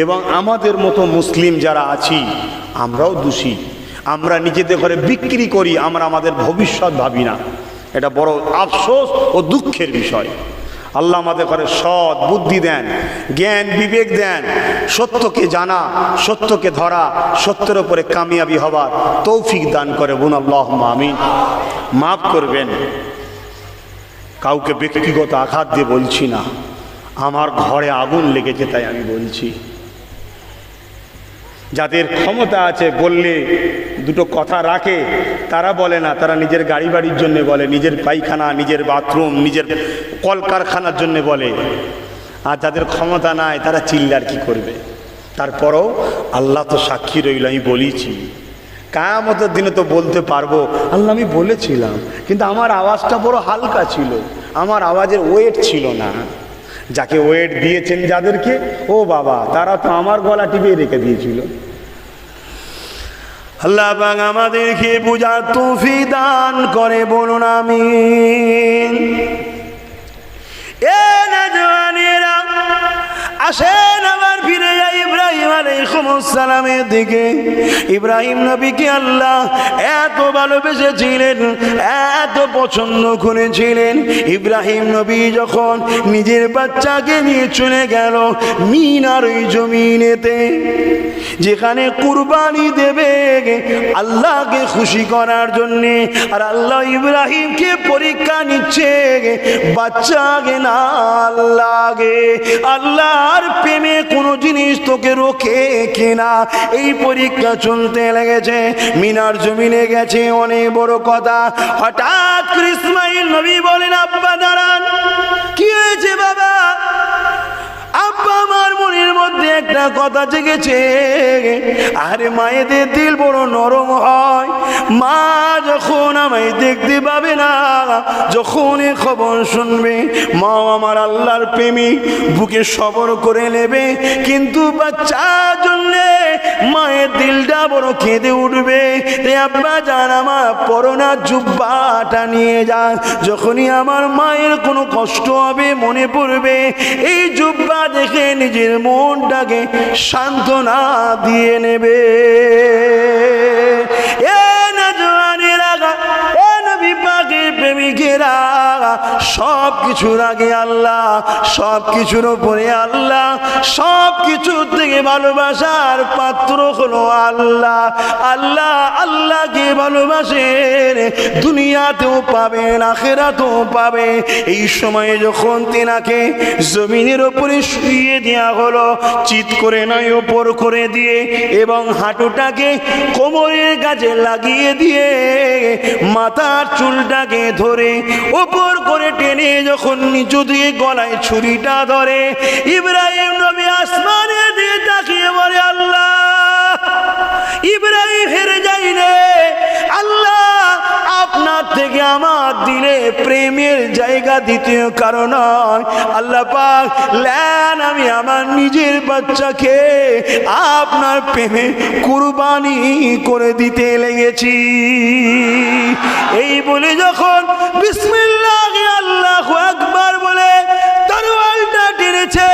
এবং আমাদের মতো মুসলিম যারা আছি আমরাও দোষী। আমরা নিজেদের ঘরে বিক্রি করি, আমরা আমাদের ভবিষ্যৎ ভাবি না। এটা বড় আফসোস ও দুঃখের বিষয়। আল্লাহ আমাদের ঘরে সৎ বুদ্ধি দেন, জ্ঞান বিবেক দেন, সত্যকে জানা, সত্যকে ধরা, সত্যের উপরে কামিয়াবি হবার তৌফিক দান করে। বোন আল্লাহুম্মা আমিন। মাফ করবেন, কাউকে ব্যক্তিগত আঘাত দিয়ে বলছি না, আমার ঘরে আগুন লেগেছে তাই আমি বলছি। যাদের ক্ষমতা আছে বললে দুটো কথা রাখে, তারা বলে না, তারা নিজের গাড়ি বাড়ির জন্য বলে, নিজের পায়খানা, নিজের বাথরুম, নিজের কলকারখানার জন্য বলে। আর যাদের ক্ষমতা নাই তারা চিল্লার কি করবে? তারপরও আল্লাহ তো সাক্ষী রইল, আমি বলেছি। কিয়ামতের দিনে তো বলতে পারবো, আল্লাহ আমি বলেছিলাম, কিন্তু আমার আওয়াজটা বড় হালকা ছিল, আমার আওয়াজের ওয়েট ছিল না। যাকে ওয়েট দিয়েছেন যাদেরকে, ও বাবা, তারা তো আমার গলা টিপে রেখে দিয়েছিল। আল্লাহ পাক আমাদেরকে বুঝার তৌফিক দান করে। বলুন আমিন। এ নওজওয়ানেরা, আসেন আবার ফিরে যাই ইব্রাহিম আলাইহিস সালামের দিকে। ইব্রাহিম নবীকে আল্লাহ এত ভালোবেসেছিলেন, এত পছন্দ করেছিলেন। ইব্রাহিম নবী যখন নিজের বাচ্চাকে নিয়ে চলে গেল মিনার ওই জমিনেতে, যেখানে কুরবানি দেবে আল্লাহকে খুশি করার জন্যে, আর আল্লাহ ইব্রাহিমকে পরীক্ষা নিচ্ছে, বাচ্চাকে না আল্লাহকে, আল্লাহর প্রেমে কোনো জিনিস তোকে রোকে কিনা, এই পরীক্ষা চলতে লেগেছে। মিনার জমিনে গেছে, অনেক বড় কথা। হঠাৎ করে ইসমাইল নবী বলেন, আব্বা দাঁড়ান। কি হয়েছে বাবা? আব্বা, আমার মনের মধ্যে একটা কথা জেগেছে, আরে মায়েদের দিল বড় নরম হয়। মা যখন আমায় দেখতে পাবে না, যখন এ খবর শুনবে, মা আমার আল্লাহর প্রেমিক, বুকে সবর করে নেবে। কিন্তু বাচ্চার জন্যে মায়ের দিলটা বড় কেঁদে উঠবে। তাই আব্বা জান আমার পরনা জুব্বাটা নিয়ে যান। যখনই আমার মায়ের কোনো কষ্ট হবে, মনে পড়বে, এই জুব্বা দেখে নিজের মনটাকে সান্ত্বনা দিয়ে নেবে। প্রেমিকেরা, সব কিছুর আগে আল্লাহ, সব কিছুর উপরে আল্লাহ, সব কিছুর থেকে ভালোবাসার পাত্র হলো আল্লাহ। আল্লাহ আল্লাহকে ভালোবাসেন, দুনিয়াতেও পাবেন, আখিরাতেও পাবে। এই সময়ে যখন তিনাকে জমিনের উপরে শুইয়ে দেওয়া হলো, চিৎ করে নয় ওপর করে দিয়ে, এবং হাঁটুটাকে কোমরের কাছে লাগিয়ে দিয়ে মাথার চুলটাকে ধরে উপর করে টেনে যখন নিচু দিয়ে গলায় ছুরিটা ধরে, ইব্রাহিম নবী আসমানে দিয়ে তাকিয়ে বলে, আল্লাহ, ইব্রাহিম হেরে যাইনে, আল্লাহ আপনার থেকে আমার দিলে প্রেমের জায়গা দ্বিতীয় কারণ নয়। আল্লাহ পাক লেন, আমি আমার নিজের বাচ্চাকে আপনার প্রেমে কুরবানি করে দিতে লেগেছি। এই বলে যখন বিসমিল্লাহ আল্লাহু আকবার বলে তরোয়ালটা টেনেছে,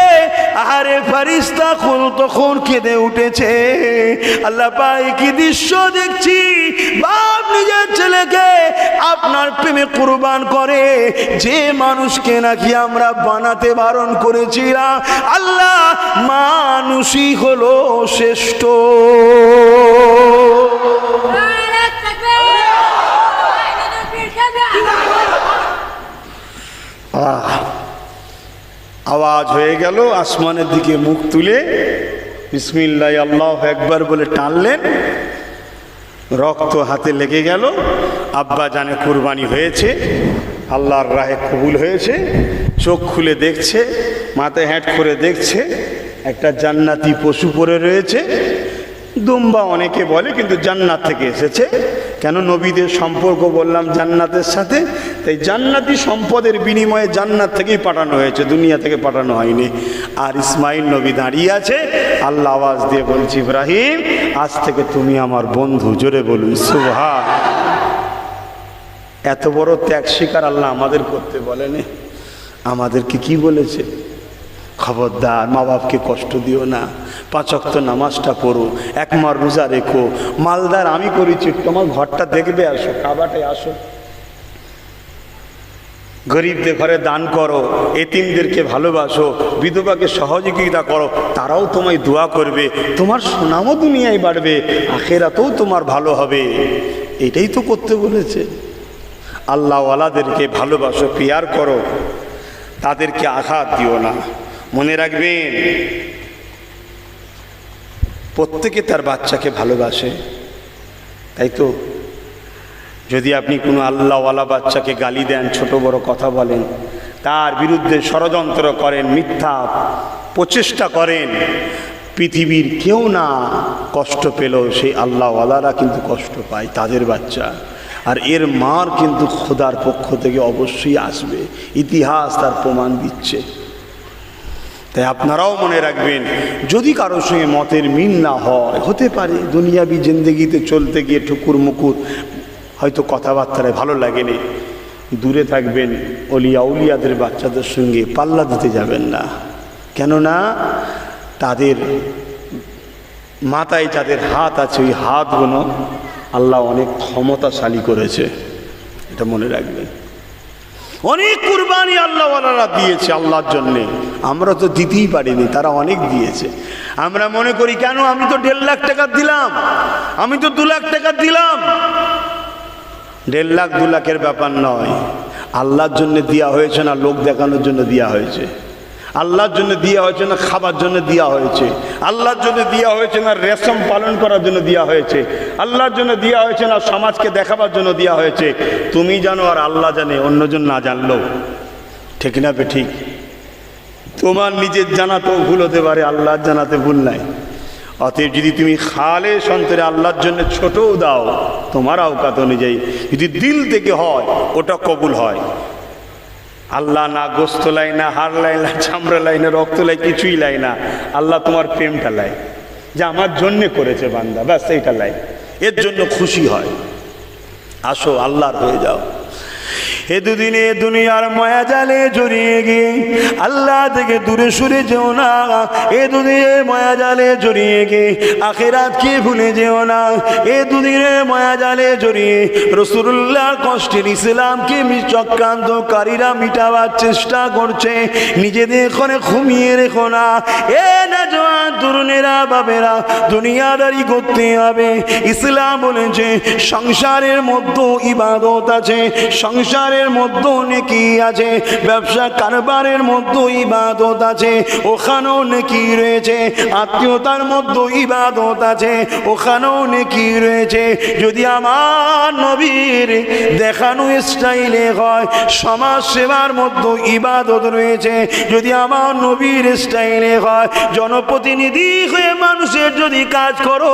আরে ফেরেশতা কুল তখন কেঁদে উঠেছে। আল্লাহ পাক কি দৃশ্য দেখছি, বাপ নিজের ছেলেকে আপনার প্রেমে কুরবান করে, যে মানুষকে নাকি আমরা বানাতে বারণ করেছিলাম। আল্লাহ মানুষই হলো শ্রেষ্ঠ। আওয়াজ হয়ে গেল, আসমানের দিকে মুখ তুলে বিসমিল্লাহ আল্লাহু আকবার বলে টানলেন, রক্ত হাতে লেগে গেল। আব্বা জানে কুরবানি হয়েছে, আল্লাহর রাহে কবুল হয়েছে। চোখ খুলে দেখছে, মাথায় হ্যাট করে দেখছে, একটা জান্নাতি পশু পড়ে রয়েছে। দুম্বা অনেকে বলে, কিন্তু জান্নাত থেকে এসেছে। কেন নবীদের সম্পর্ক বললাম জান্নাতের সাথে, তাই জান্নাতি সম্পদের বিনিময়ে জান্নাত থেকেই পাঠানো হয়েছে, দুনিয়া থেকে পাঠানো হয়নি। আর ইসমাইল নবী দাঁড়িয়ে আছে, আল্লাহ আওয়াজ দিয়ে বলছি, ইব্রাহিম আজ থেকে তুমি আমার বন্ধু। জোরে বলুন সুবহান। এত বড় ত্যাগ স্বীকার আল্লাহ আমাদের করতে বলেনি, আমাদেরকে কি বলেছে? খবরদার মা বাপকে কষ্ট দিও না, 5 ওয়াক্ত নামাজটা পড়ো, একমার রোজা রেখো। মালদার আমি করেছি, তোমার ঘরটা দেখবে, আসো কাবাটে আসো, গরিবদের ঘরে দান করো, এতিমদেরকে ভালোবাসো, বিধবাকে সহযোগিতা করো, তারাও তোমায় দোয়া করবে, তোমার সুনামও দুনিয়ায় বাড়বে, আখিরাতেও তোমার ভালো হবে। এটাই তো করতে বলেছে। আল্লাহওয়ালাদেরকে ভালোবাসো, পিয়ার করো, তাদেরকে আঘাত দিও না। মনে রাখবেন, প্রত্যেকে তার বাচ্চাকে ভালোবাসে, তাই তো? যদি আপনি কোনো আল্লাহওয়ালা বাচ্চাকে গালি দেন, ছোট বড় কথা বলেন, তার বিরুদ্ধে ষড়যন্ত্র করেন, মিথ্যা প্রচেষ্টা করেন, পৃথিবীর কেউ না কষ্ট পেল, সেই আল্লাহওয়ালারা কিন্তু কষ্ট পায়, তাদের বাচ্চা। আর এর মার কিন্তু খোদার পক্ষ থেকে অবশ্যই আসবে, ইতিহাস তার প্রমাণ দিচ্ছে। তাই আপনারাও মনে রাখবেন, যদি কারোর সঙ্গে মতের মিল না হয়, হতে পারে দুনিয়াবি জিন্দেগিতে চলতে গিয়ে ঠুকুর মুকুর হয়তো কথাবার্তায় ভালো লাগেনি, দূরে থাকবেন। অলিয়া উলিয়াদের বাচ্চাদের সঙ্গে পাল্লা দিতে যাবেন না, কেননা তাদের মাথায় যাদের হাত আছে, ওই হাতগুলো আল্লাহ অনেক ক্ষমতাশালী করেছে, এটা মনে রাখবেন। অনেক কুরবানি আল্লাহওয়ালারা দিয়েছে আল্লাহর জন্যে, আমরা তো দিতেই পারিনি, তারা অনেক দিয়েছে। আমরা মনে করি কেন, আমি তো 1.5 লাখ টাকা দিলাম, আমি তো 2 লাখ টাকা দিলাম। 1.5 লাখ 2 লাখের ব্যাপার নয়, আল্লাহর জন্য দেওয়া হয়েছে না লোক দেখানোর জন্য দেওয়া হয়েছে, আল্লাহর জন্য দেওয়া হয়েছে না খাবার জন্য দেওয়া হয়েছে, আল্লাহর জন্য দেওয়া হয়েছে না রেশম পালন করার জন্য দেওয়া হয়েছে, আল্লাহর জন্য দেওয়া হয়েছে না সমাজকে দেখাবার জন্য দেওয়া হয়েছে। তুমি জানো আর আল্লাহ জানে, অন্যজন না জানলেও। ঠিক না বে ঠিক? তোমার নিজের জানাতেও ভুল হতে পারে, আল্লাহর জানাতে ভুল নাই। অতএব যদি তুমি খালেস অন্তরে আল্লাহর জন্য ছোটও দাও, তোমার আওকাত অনুযায়ী যদি দিল থেকে হয় ওটা কবুল হয়। আল্লাহ না গোস্ত লাই, না হাড় লাই, না চামড়া লাই, না রক্ত লাই, কিছুই লাই না। আল্লাহ তোমার প্রেমটা লাই, যে আমার জন্যে করেছে বান্দা, ব্যাস এইটা লাই, এর জন্য খুশি হয়। আসো আল্লাহর হয়ে যাও। এ দুদিনে দুনিয়ার মায়া জালে জড়িয়ে গিয়ে আল্লাহ থেকে দূরে সরে যেও না। এ দুদিনে মায়া জালে জড়িয়ে গিয়ে আখিরাতকে ভুলে যেও না। এ দুদিনে মায়া জালে জড়িয়ে রাসূলুল্লাহর কষ্টের ইসলামকে চক্রান্তকারীরা মিটাবার চেষ্টা করছে, নিজেদের এখানে ঘুমিয়ে রেখো না। এ না জওয়ান তরুণেরা, বাবেরা, দুনিয়াদারি করতে হবে। ইসলাম বলেছে সংসারের মধ্যে ইবাদত আছে, সংসারের মধ্যে নেকি আছে, ব্যবসা কারবারের মধ্যে ইবাদত আছে, ওখানেও নেকি রয়েছে, আত্মীয়তার মধ্যে ইবাদত আছে, ওখানেও নেকি রয়েছে। যদি আমার নবীর দেখানো স্টাইলে হয়, সমাজ সেবার মধ্যে ইবাদত রয়েছে। যদি আমার নবীর স্টাইলে হয়, জনপ্রতিনিধি হয়ে মানুষের যদি কাজ করো,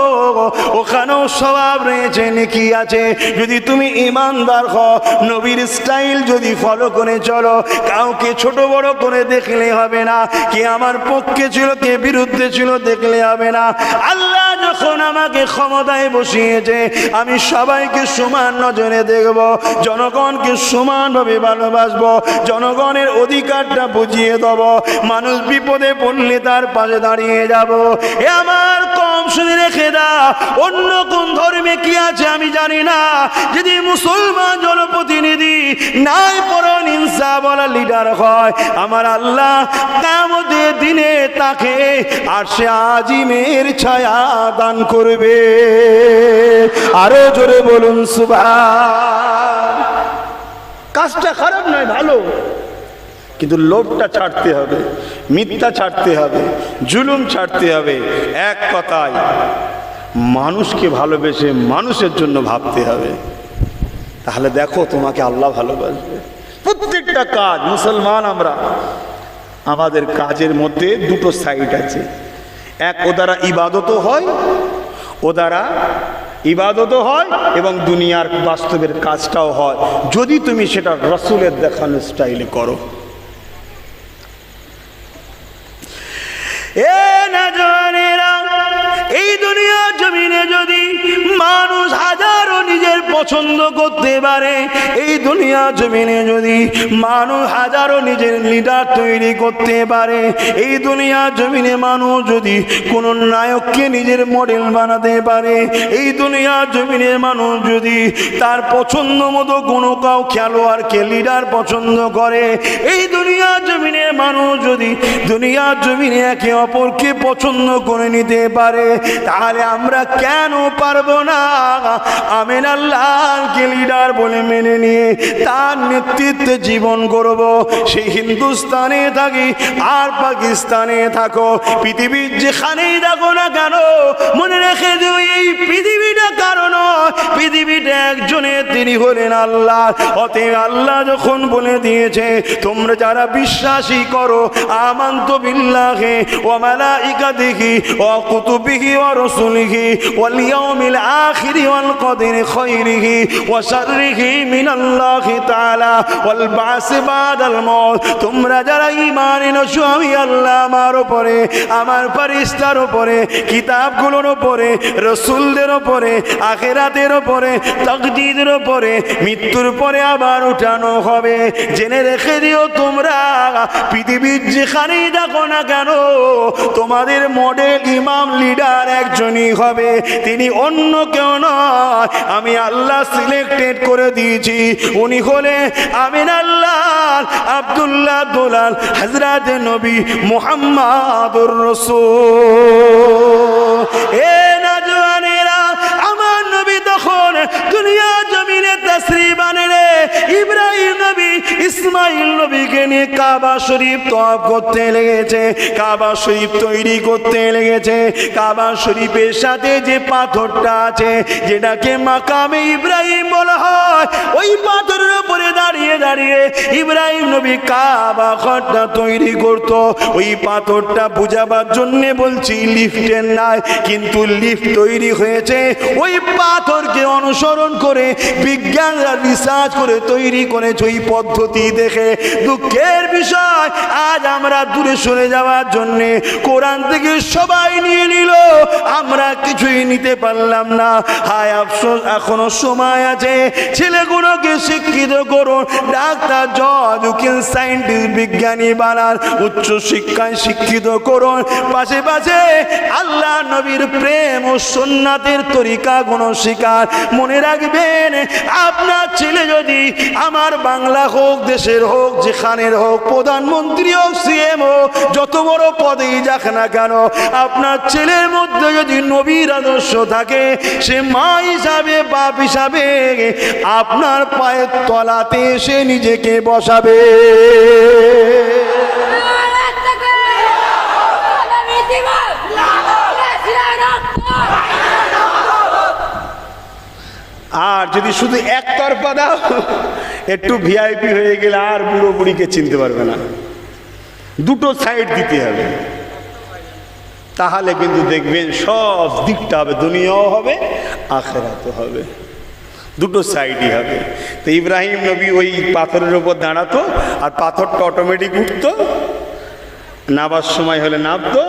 ওখানেও স্বভাব রয়েছে, নেকি আছে। যদি তুমি ইমানদার হও, নবীর স্টাইল যদি ফলো করে চলো, কাউকে ছোট বড় করে দেখলে হবে না, কে আমার পক্ষে ছিল কে বিরুদ্ধে ছিল দেখলে হবে না। আল্লাহ যখন আমাকে ক্ষমতায় বসিয়েছে, আমি সবাইকে সমান নজরে দেখব, জনগণকে সমানভাবে ভালোবাসবো, জনগণের অধিকারটা বুঝিয়ে দেব, মানুষ বিপদে পড়লে তার পাশে দাঁড়িয়ে যাব। এ আমার কম শুনে রেখে দাও, অন্য কোন ধর্মে কি আছে আমি জানি না, যদি মুসলমান জনপ্রতিনিধি নাই পরন ইনসাফ বলা লিডার হয়, আমার আল্লাহ কিয়ামতের দিনে তাকে আরশে আজিমের ছায়া দান করবে। আরো জোরে বলুন সুবহান। কাজটা খারাপ নয়, ভালো, কিন্তু লোভটা ছাড়তে হবে, মিথ্যা ছাড়তে হবে, জুলুম ছাড়তে হবে। এক কথায় মানুষকে ভালোবেসে মানুষের জন্য ভাবতে হবে, তাহলে দেখো তোমাকে আল্লাহ ভালোবাসবে। প্রত্যেকটা কাজ মুসলমান আমরা, আমাদের কাজের মধ্যে দুটো সাইড আছে। এক, ও দ্বারা ইবাদতও হয়, ও দ্বারা ইবাদতও হয় এবং দুনিয়ার বাস্তবের কাজটাও হয়, যদি তুমি সেটা রাসূলের দেখানো স্টাইলে করো। এ না জানেরা, এই দুনিয়ার জমিনে যদি মানুষ হাজারো নিজের পছন্দ করতে পারে, এই দুনিয়ার জমিনে যদি মানুষ হাজারো নিজের লিডার তৈরি করতে পারে, এই দুনিয়ার জমিনে মানুষ যদি কোনো নায়ককে নিজের মডেল বানাতে পারে, এই দুনিয়ার জমিনে মানুষ যদি তার পছন্দ মতো কোনো কাউ খেলোয়াড়কে লিডার পছন্দ করে, এই দুনিয়ার জমিনে মানুষ যদি দুনিয়ার জমিনে একে অপরকে পছন্দ করে নিতে পারে, তাহলে আমরা কেন পারবো না আমিন আল্লাহকে লিডার বলে মেনে নিয়ে তার নেতৃত্বে জীবন করব। সেই হিন্দুস্তানে থাকি আর পাকিস্তানে থাকো, পৃথিবীর যেখানেই থাকো না কেন, মনে রেখে দিও এই পৃথিবীটা কারণ, পৃথিবীটা একজনের, তিনি হলেন আল্লাহ। অতএব আল্লাহ যখন বলে দিয়েছে তোমরা যারা বিশ্বাসী করো, আমানতু বিল্লাহি ওয়া মালাইকাতিহি ওয়া কুতুবিহি ওয়া রাসূলিহি ওয়াল ইয়াউমিল আখিরি ওয়াল কদরি খায়রিহি ওয়া শাররিহি মিনাল্লাহি তাআলা ওয়াল বা'সি বাদাল মাউত, তোমরা যারা ঈমান এনেছো আমি আল্লাহ আমার উপরে, আমার ফেরেশতার উপরে, কিতাবগুলোর উপরে, রাসূলদের উপরে, আখিরাতের উপরে, তাকদীরের উপরে, মৃত্যুর পরে আবার উঠানো হবে। জেনে রেখে দিও তোমরা পৃথিবীর যেখানেই দেখো না কেন, তোমাদের মডেল ইমাম লিডার একজনই হবে, তিনি অন্য কেউ নয়, আমি আল্লাহ সিলেক্টেড করে দিয়েছি। উনি হলে আমিন আল্লাহ আব্দুল্লাহ দুলাল হযরত নবী মুহাম্মাদুর রাসূল। এ নওজওয়ানেরা, আমার নবী তখন দুনিয়া জমিনে তাশরীফ আনলে, ইব্রাহিম নবী ইসমাইল নবীকে নিয়ে কাবা শরীফ তওয়াফ করতে লেগেছে, কাবা শরীফ তৈরি করতে লেগেছে। কাবা শরীফের সাথে যে পাথরটা আছে যেটাকে মাকামে ইব্রাহিম বলা হয়, ওই পাথরের উপরে দাঁড়িয়ে দাঁড়িয়ে ইব্রাহিম নবী কাবা ঘরটা তৈরি করত। ওই পাথরটা বুঝাবার জন্যে বলছি লিফটের নাই, কিন্তু লিফট তৈরি হয়েছে ওই পাথরকে অনুসরণ করে, বিজ্ঞানরা রিসার্চ করে তৈরি করেছে ওই পদ্ধতি দেখে। দুঃখের বিষয় আজ আমরা দূরে সরে যাওয়ার জন্যে কোরআন থেকে সবাই নিয়ে নিল, আমরা কিছুই নিতে পারলাম না। হায় আফসোস, এখনো সময় আছে, ছেলেগুলোকে শিক্ষিত করুন, ডাক্তার, জজ, উকিল, সায়েন্টিস্ট, বিজ্ঞানী বানান, উচ্চ শিক্ষায় শিক্ষিত করুন। পাশে পাশে আল্লাহ নবীর প্রেম ও সুন্নাতের তরিকা গুণ শিকার। মনে রাখবেন, আপনার ছেলে যদি আমার বাংলা হোক, দেশের হোক, যেখানের হোক, প্রধানমন্ত্রী হোক, সিএম হোক, যত বড় পদেই যাক না কেন, আপনার ছেলের মধ্যে যদি নবীর আদর্শ থাকে, সে মা হিসাবে, বাপ হিসাবে আপনার পায়ের তলাতে এসে নিজেকে বসাবে। আর যদি শুধু একতরফা দাও, একটু ভিআইপি হয়ে গেলে আর বুড়ো বুড়িকে চিনতে পারবে না। দুটো সাইড দিতে হবে, তাহলে কিন্তু দেখবেন সব দিকটা হবে, দুনিয়াও হবে, আখিরাতও হবে, দুটো সাইডই হবে। তো ইব্রাহিম নবী ওই পাথরের উপর দাঁড়াতো, আর পাথরটা অটোমেটিক উঠতো, নাবার সময় হলে নামতো,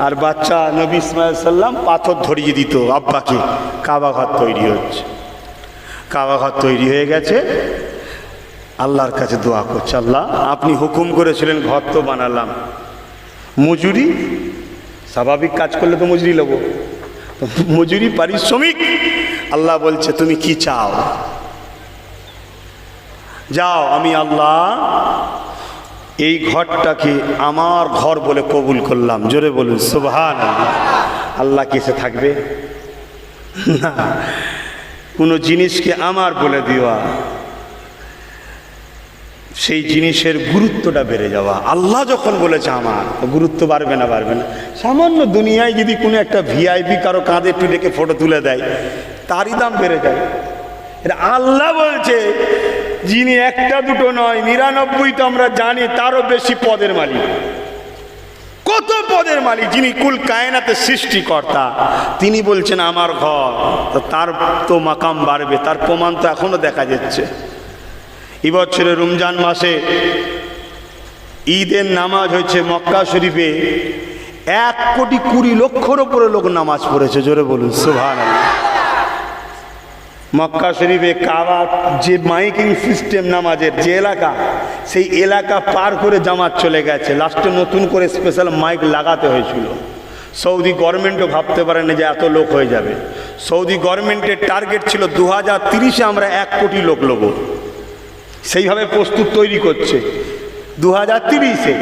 আর বাচ্চা নবী ইসমাইল সাল্লাম পাথর ধরিয়ে দিত আব্বাকে। কাবা ঘর তৈরি হচ্ছে, কাবা ঘর তৈরি হয়ে গেছে। আল্লাহর কাছে দোয়া করছে, আল্লাহ আপনি হুকুম করেছিলেন, ঘর তো বানালাম, মজুরি, স্বাভাবিক কাজ করলে তো মজুরি নেব, মজুরি, পারিশ্রমিক। আল্লাহ বলছে তুমি কি চাও, যাও, আমি আল্লাহ এই ঘরটাকে আমার ঘর বলে কবুল করলাম। জোরে বলুন সুবহানাল্লাহ। আল্লাহ কিসে থাকবে না, কোনো জিনিসকে আমার বলে দেওয়া, সেই জিনিসের গুরুত্বটা বেড়ে যাওয়া। আল্লাহ যখন বলেছে আমার, গুরুত্ব বাড়বে না? বাড়বে না। সামান্য দুনিয়ায় যদি কোনো একটা ভিআইপি কারো কাঁধে একটু রেখে ফটো তুলে দেয়, তারই দাম বেড়ে যায়। এটা আল্লাহ বলছে, যিনি একটা দুটো নয় 99 তো আমরা জানি তারও বেশি পদের মালিক। কত পদের মালিক, যিনি কুল কায়নাতের সৃষ্টিকর্তা, তিনি বলছেন আমার ঘর, তো তার তো মাকাম বাড়বে। তার প্রমাণ তো এখনো দেখা যাচ্ছে। এবছরে রমজান মাসে ঈদের নামাজ হয়েছে মক্কা শরীফে, 1,20,00,000 উপরে লোক নামাজ পড়েছে। জোরে বলুন সুবহানাল্লাহ। মক্কা শরীফে কাবা যে মাইকিং সিস্টেম নামাজের যে এলাকা, সেই এলাকা পার করে জামাত চলে গেছে। লাস্টে নতুন করে স্পেশাল মাইক লাগাতে হয়েছিল। সৌদি গভর্নমেন্টও ভাবতে পারে না যে এত লোক হয়ে যাবে। সৌদি গভর্নমেন্টের টার্গেট ছিল 2030-এ আমরা 1 কোটি লোক নেব, সেইভাবে প্রস্তুত তৈরি করছে 2030-এ।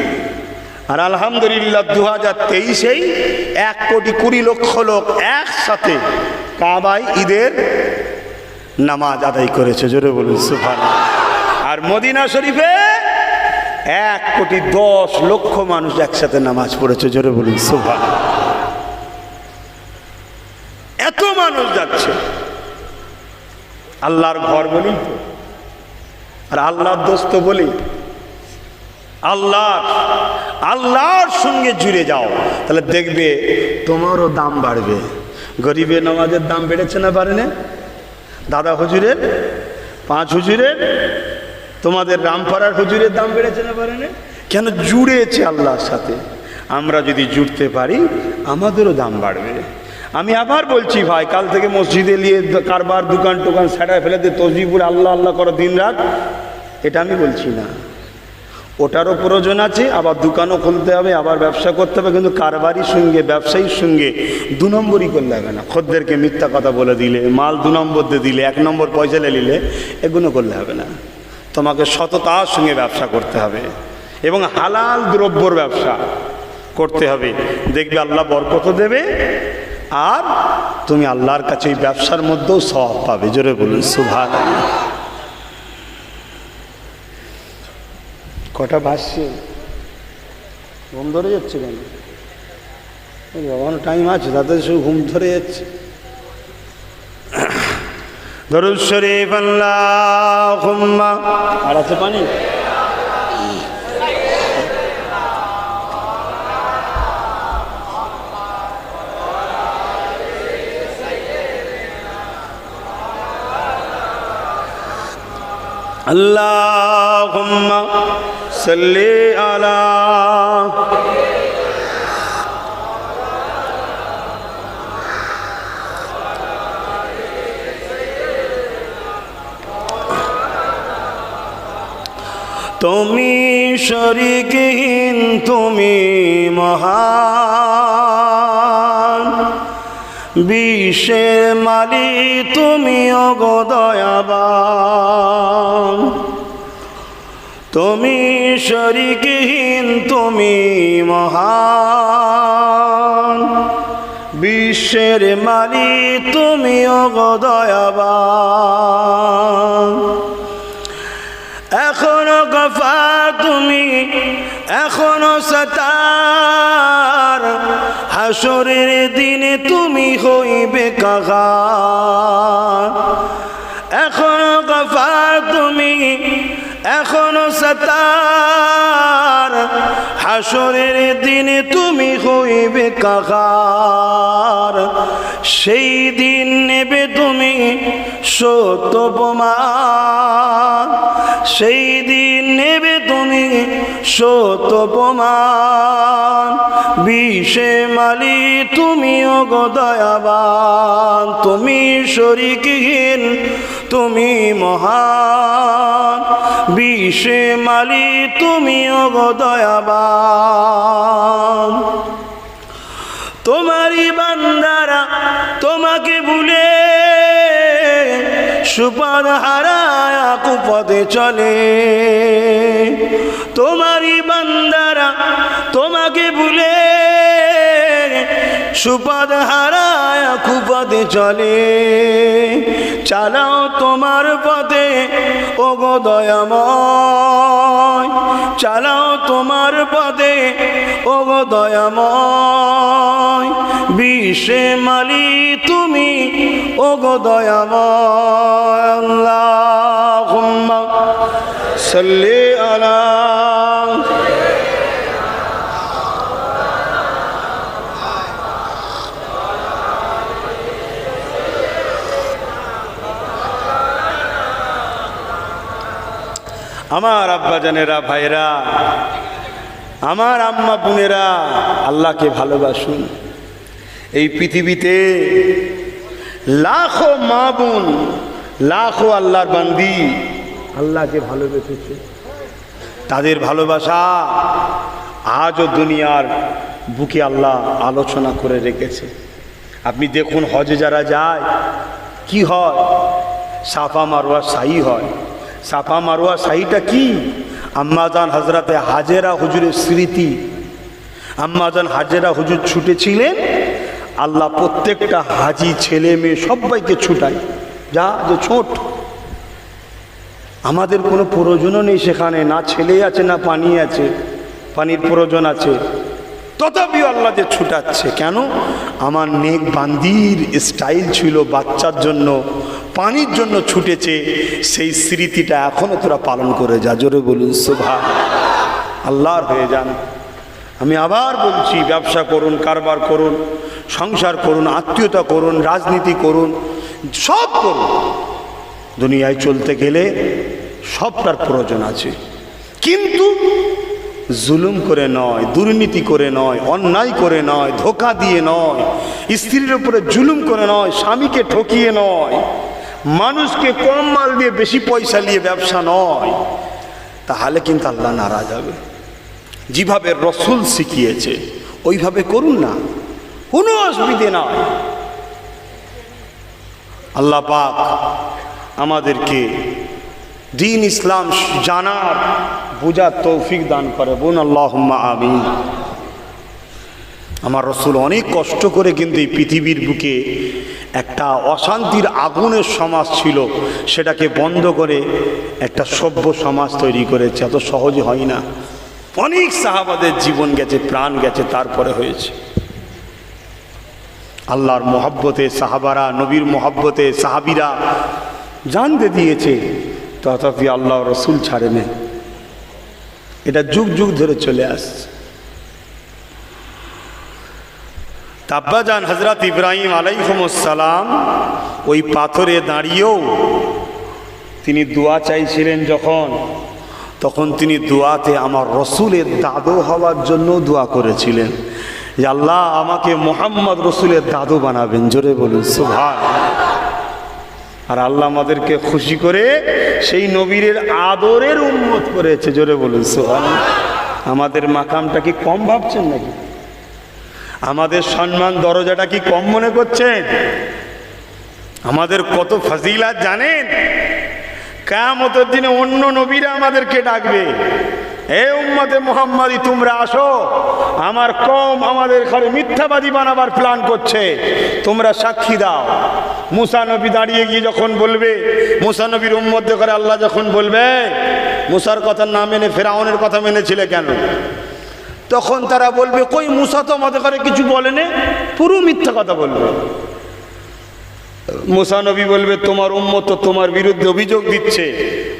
আর আলহামদুলিল্লাহ 2023-এই 1,20,00,000 লোক একসাথে কাবায় ঈদের নামাজ আদায় করেছে। জোরে বলুন সুবহানাল্লাহ। আর মদিনা শরীফে 1,10,00,000 মানুষ একসাথে নামাজ পড়েছে। জোরে বলুন সুবহানাল্লাহ। এত মানুষ যাচ্ছে, আল্লাহর ঘর বলি তো, আর আল্লাহর দোস্ত বলি। আল্লাহর সঙ্গে জুড়ে যাও, তাহলে দেখবে তোমারও দাম বাড়বে। গরিবের নামাজের দাম বেড়েছে না বাড়ে না? দাদা হুজুরের, 5 হুজুরের, তোমাদের রামপাড়ার হুজুরের দাম বেড়েছে না বাড়ে না? কেন? জুড়েছে আল্লাহর সাথে। আমরা যদি জুড়তে পারি আমাদেরও দাম বাড়বে। আমি আবার বলছি ভাই, কাল থেকে মসজিদে নিয়ে কারবার, দোকান টোকান সাইডে ফেলে দিয়ে তসবিহ পড়ে আল্লাহ আল্লাহ করো দিন রাত, এটা আমি বলছি না। ওটারও প্রয়োজন আছে, আবার দোকানও খুলতে হবে, আবার ব্যবসা করতে হবে, কিন্তু কারবারির সঙ্গে, ব্যবসায়ীর সঙ্গে 2 নম্বরই করলে হবে না। খদ্দেরকে মিথ্যা কথা বলে দিলে, মাল 2 নম্বর দিয়ে দিলে, 1 নম্বর পয়সা নিলে, এগুলো করলে হবে না। তোমাকে সততার সঙ্গে ব্যবসা করতে হবে এবং হালাল দ্রব্যর ব্যবসা করতে হবে। দেখবে আল্লাহ বরকত দেবে, আর তুমি আল্লাহর কাছে এই ব্যবসার মধ্যেও সওয়াব পাবে। জোরে বলুন সুবহানাল্লাহ। কটা ভাসছে? ঘুম ধরে যাচ্ছে কেন? টাইম আছে, তাদের শুধু ঘুম ধরে যাচ্ছে। দরুদ শরীফ আল্লাহুম্মা। আর আছে পানি? আল্লাহুম্মা সাল্লি আলা তুমি শরীকহীন, তুমি মহান, বিশ্বের মালিক তুমি ওগো দয়াবান। তুমি শরীকহীন, তুমি মহান, বিশ্বের মালিক তুমি ওগো দয়াবান। এখনো গফার তুমি, এখনো সতার, হাসরের দিনে তুমি হইবে কাহার। এখনো গফার তুমি, এখনো সতার, হাসরের দিনে তুমি হইবে কাহার। সেই দিন নেবে তুমি সত্য প্রমাণ, সেই দিন নেবে তুমি সত্য প্রমাণ। বিশ্বে মালিক তুমি ওগো দয়াবান। তুমি শরীকহীন, তুমি মহান, বিশ্বে মালিক তুমি ওগো দয়াবান। তোমারই বান্দারা তোমাকে ভুলে সুপথ হারায় কুপথে চলে। তোমারই বান্দারা তোমাকে ভুলে সুপথ হারায় কুপথে চলে। চালাও তোমার পথে ওগো দয়াময়, চালাও তোমার পথে ওগো দয়াময়। বিশ্বে মালিক তুমি ওগো দয়াময়। আল্লাহুম্মা সাল্লি আলা। আমার আব্বা জানেরা, ভাইরা, আমার আম্মা বোনেরা, আল্লাহকে ভালোবাসুন। এই পৃথিবীতে লাখো মা বোন, লাখো আল্লাহর বান্দি আল্লাহকে ভালোবেসেছে। তাদের ভালোবাসা আজও দুনিয়ার বুকে আল্লাহ আলোচনা করে রেখেছে। আপনি দেখুন, হজে যারা যায় কি হয়? সাফা মারওয়া সাই হয়। সাফা মারওয়া সাইটা কি? আম্মাজান হজরতে হাজেরা হুজুরের স্মৃতি। আম্মাজান হাজেরা হুজুর ছুটেছিলেন, আল্লাহ প্রত্যেকটা হাজি ছেলে মেয়ে সবাইকে ছুটায়, যা যে ছোট। আমাদের কোনো প্রয়োজনও নেই সেখানে, না ছেলে আছে না পানি আছে, পানির প্রয়োজন আছে, তথাপিও আল্লাহ যে ছুটাচ্ছে কেন? আমার নেক বান্দির স্টাইল ছিল বাচ্চার জন্য, পানির জন্য ছুটেছে। সেই স্মৃতিটা এখনো তোরা পালন করে যা। জোরে বলুন সুবহান। আল্লাহর হয়ে যান। আমি আবার বলছি, ব্যবসা করুন, কারবার করুন, সংসার করুন, আত্মীয়তা করুন, রাজনীতি করুন, সব করুন। দুনিয়ায় চলতে গেলে সবটার প্রয়োজন আছে, কিন্তু জুলুম করে নয়, দুর্নীতি করে নয়, অন্যায় করে নয়, ধোঁকা দিয়ে নয়, স্ত্রীর উপরে জুলুম করে নয়, স্বামীকে ঠকিয়ে নয়, মানুষকে কম মাল দিয়ে বেশি পয়সা নিয়ে ব্যবসা নয়। তাহলে কিন্তু আল্লাহ নারাজ হবে। যেভাবে রসুল শিখিয়েছে ওইভাবে করুন না, কোনো অসুবিধে নয়। আল্লাহ পাক আমাদেরকে দ্বীন ইসলাম জানার বোঝার তৌফিক দান করে। বোন আল্লাহুম্মা আমিন। আমার রসুল অনেক কষ্ট করে কিন্তু এই পৃথিবীর বুকে একটা অশান্তির আগুনের সমাজ ছিল, সেটাকে বন্ধ করে একটা সভ্য সমাজ তৈরি করেছে। এত সহজে হয় না, অনেক সাহাবাদের জীবন গেছে, প্রাণ গেছে, তারপরে হয়েছে। আল্লাহর মোহাব্বতে সাহাবারা, নবীর মোহাব্বতে সাহাবিরা জানতে দিয়েছে, তথাপি আল্লাহ রসুল ছাড়ে নেই। এটা যুগ যুগ ধরে চলে আসছে। আব্বাজান হযরত ইব্রাহিম আলাইহিসসালাম ওই পাথরে দাঁড়িয়েও তিনি দোয়া চাইছিলেন যখন, তখন তিনি দোয়াতে আমার রসুলের দাদু হওয়ার জন্য দোয়া করেছিলেন যে আল্লাহ আমাকে মুহাম্মদ রসুলের দাদু বানাবেন। জোরে বলুন সুবহানাল্লাহ। আর আল্লাহ আমাদেরকে খুশি করে সেই নবীর আদরের উম্মত করেছে। জোরে বলুন সুবহানাল্লাহ। আমাদের মাকামটা কি কম ভাবছেন নাকি? আমাদের সম্মান দরজাটা কি কম মনে করছেন? আমাদের কত ফজিলাত জানেন? কিয়ামতের দিনে অন্য নবীরা আমাদেরকে ডাকবে, হে উম্মতে মুহাম্মাদি তোমরা আসো, আমার কওম আমাদের ঘরে মিথ্যাবাদী বানাবার প্ল্যান করছে, তোমরা সাক্ষী দাও। মুসা নবী দাঁড়িয়ে গিয়ে যখন বলবে, মুসা নবীর উম্মতদের করে আল্লাহ যখন বলবে মুসার কথা না মেনে ফেরাউনের কথা মেনেছিলে কেন, তখন তারা বলবে কই মুসা তো আমাদের ঘরে কিছু বলেনি, পুরো মিথ্যা কথা বলবে। মুসা নবী বলবে তোমার উম্মত তো তোমার বিরুদ্ধে অভিযোগ দিচ্ছে।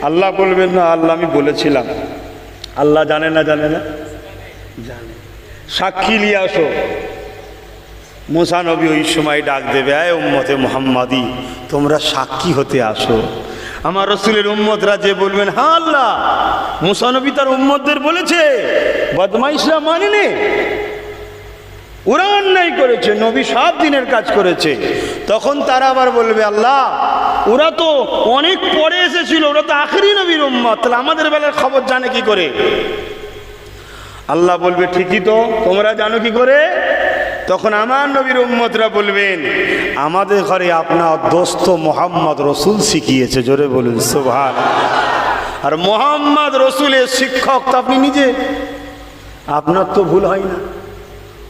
আল্লাহ বলবেন না, আল্লাহ আমি বলেছিলাম। আল্লাহ জানে না? জানে না? জানে। সাক্ষী নিয়ে আসো। মুসা নবী ওই সময় ডাক দেবে, আয় উম্মতে মুহাম্মাদি তোমরা সাক্ষী হতে আসো। আমার রসুলের উম্মতরা যে বলবেন হ্যাঁ আল্লাহ, মুসা নবী তার উম্মতদের বলেছে বদমাইশরা মানেনি, ওরা অন্যায় করেছে, নবী সব দিনের কাজ করেছে। তখন তারা আবার বলবে আল্লাহ ওরা তো অনেক পরে এসেছিল, ওরা তো আখেরি নবীর উম্মত, তাহলে আমাদের বেলার খবর জানে কি করে? আল্লাহ বলবে ঠিকই তো, তোমরা জানো কি করে? তখন আমার নবীর উম্মতরা বলবেন আমাদের ঘরে আপনার দোস্ত মোহাম্মদ রসুল শিখিয়েছে। জোরে বলুন সুবহানাল্লাহ। আর মোহাম্মদ রসুলের শিক্ষক তো আপনি নিজে, আপনার তো ভুল হয় না।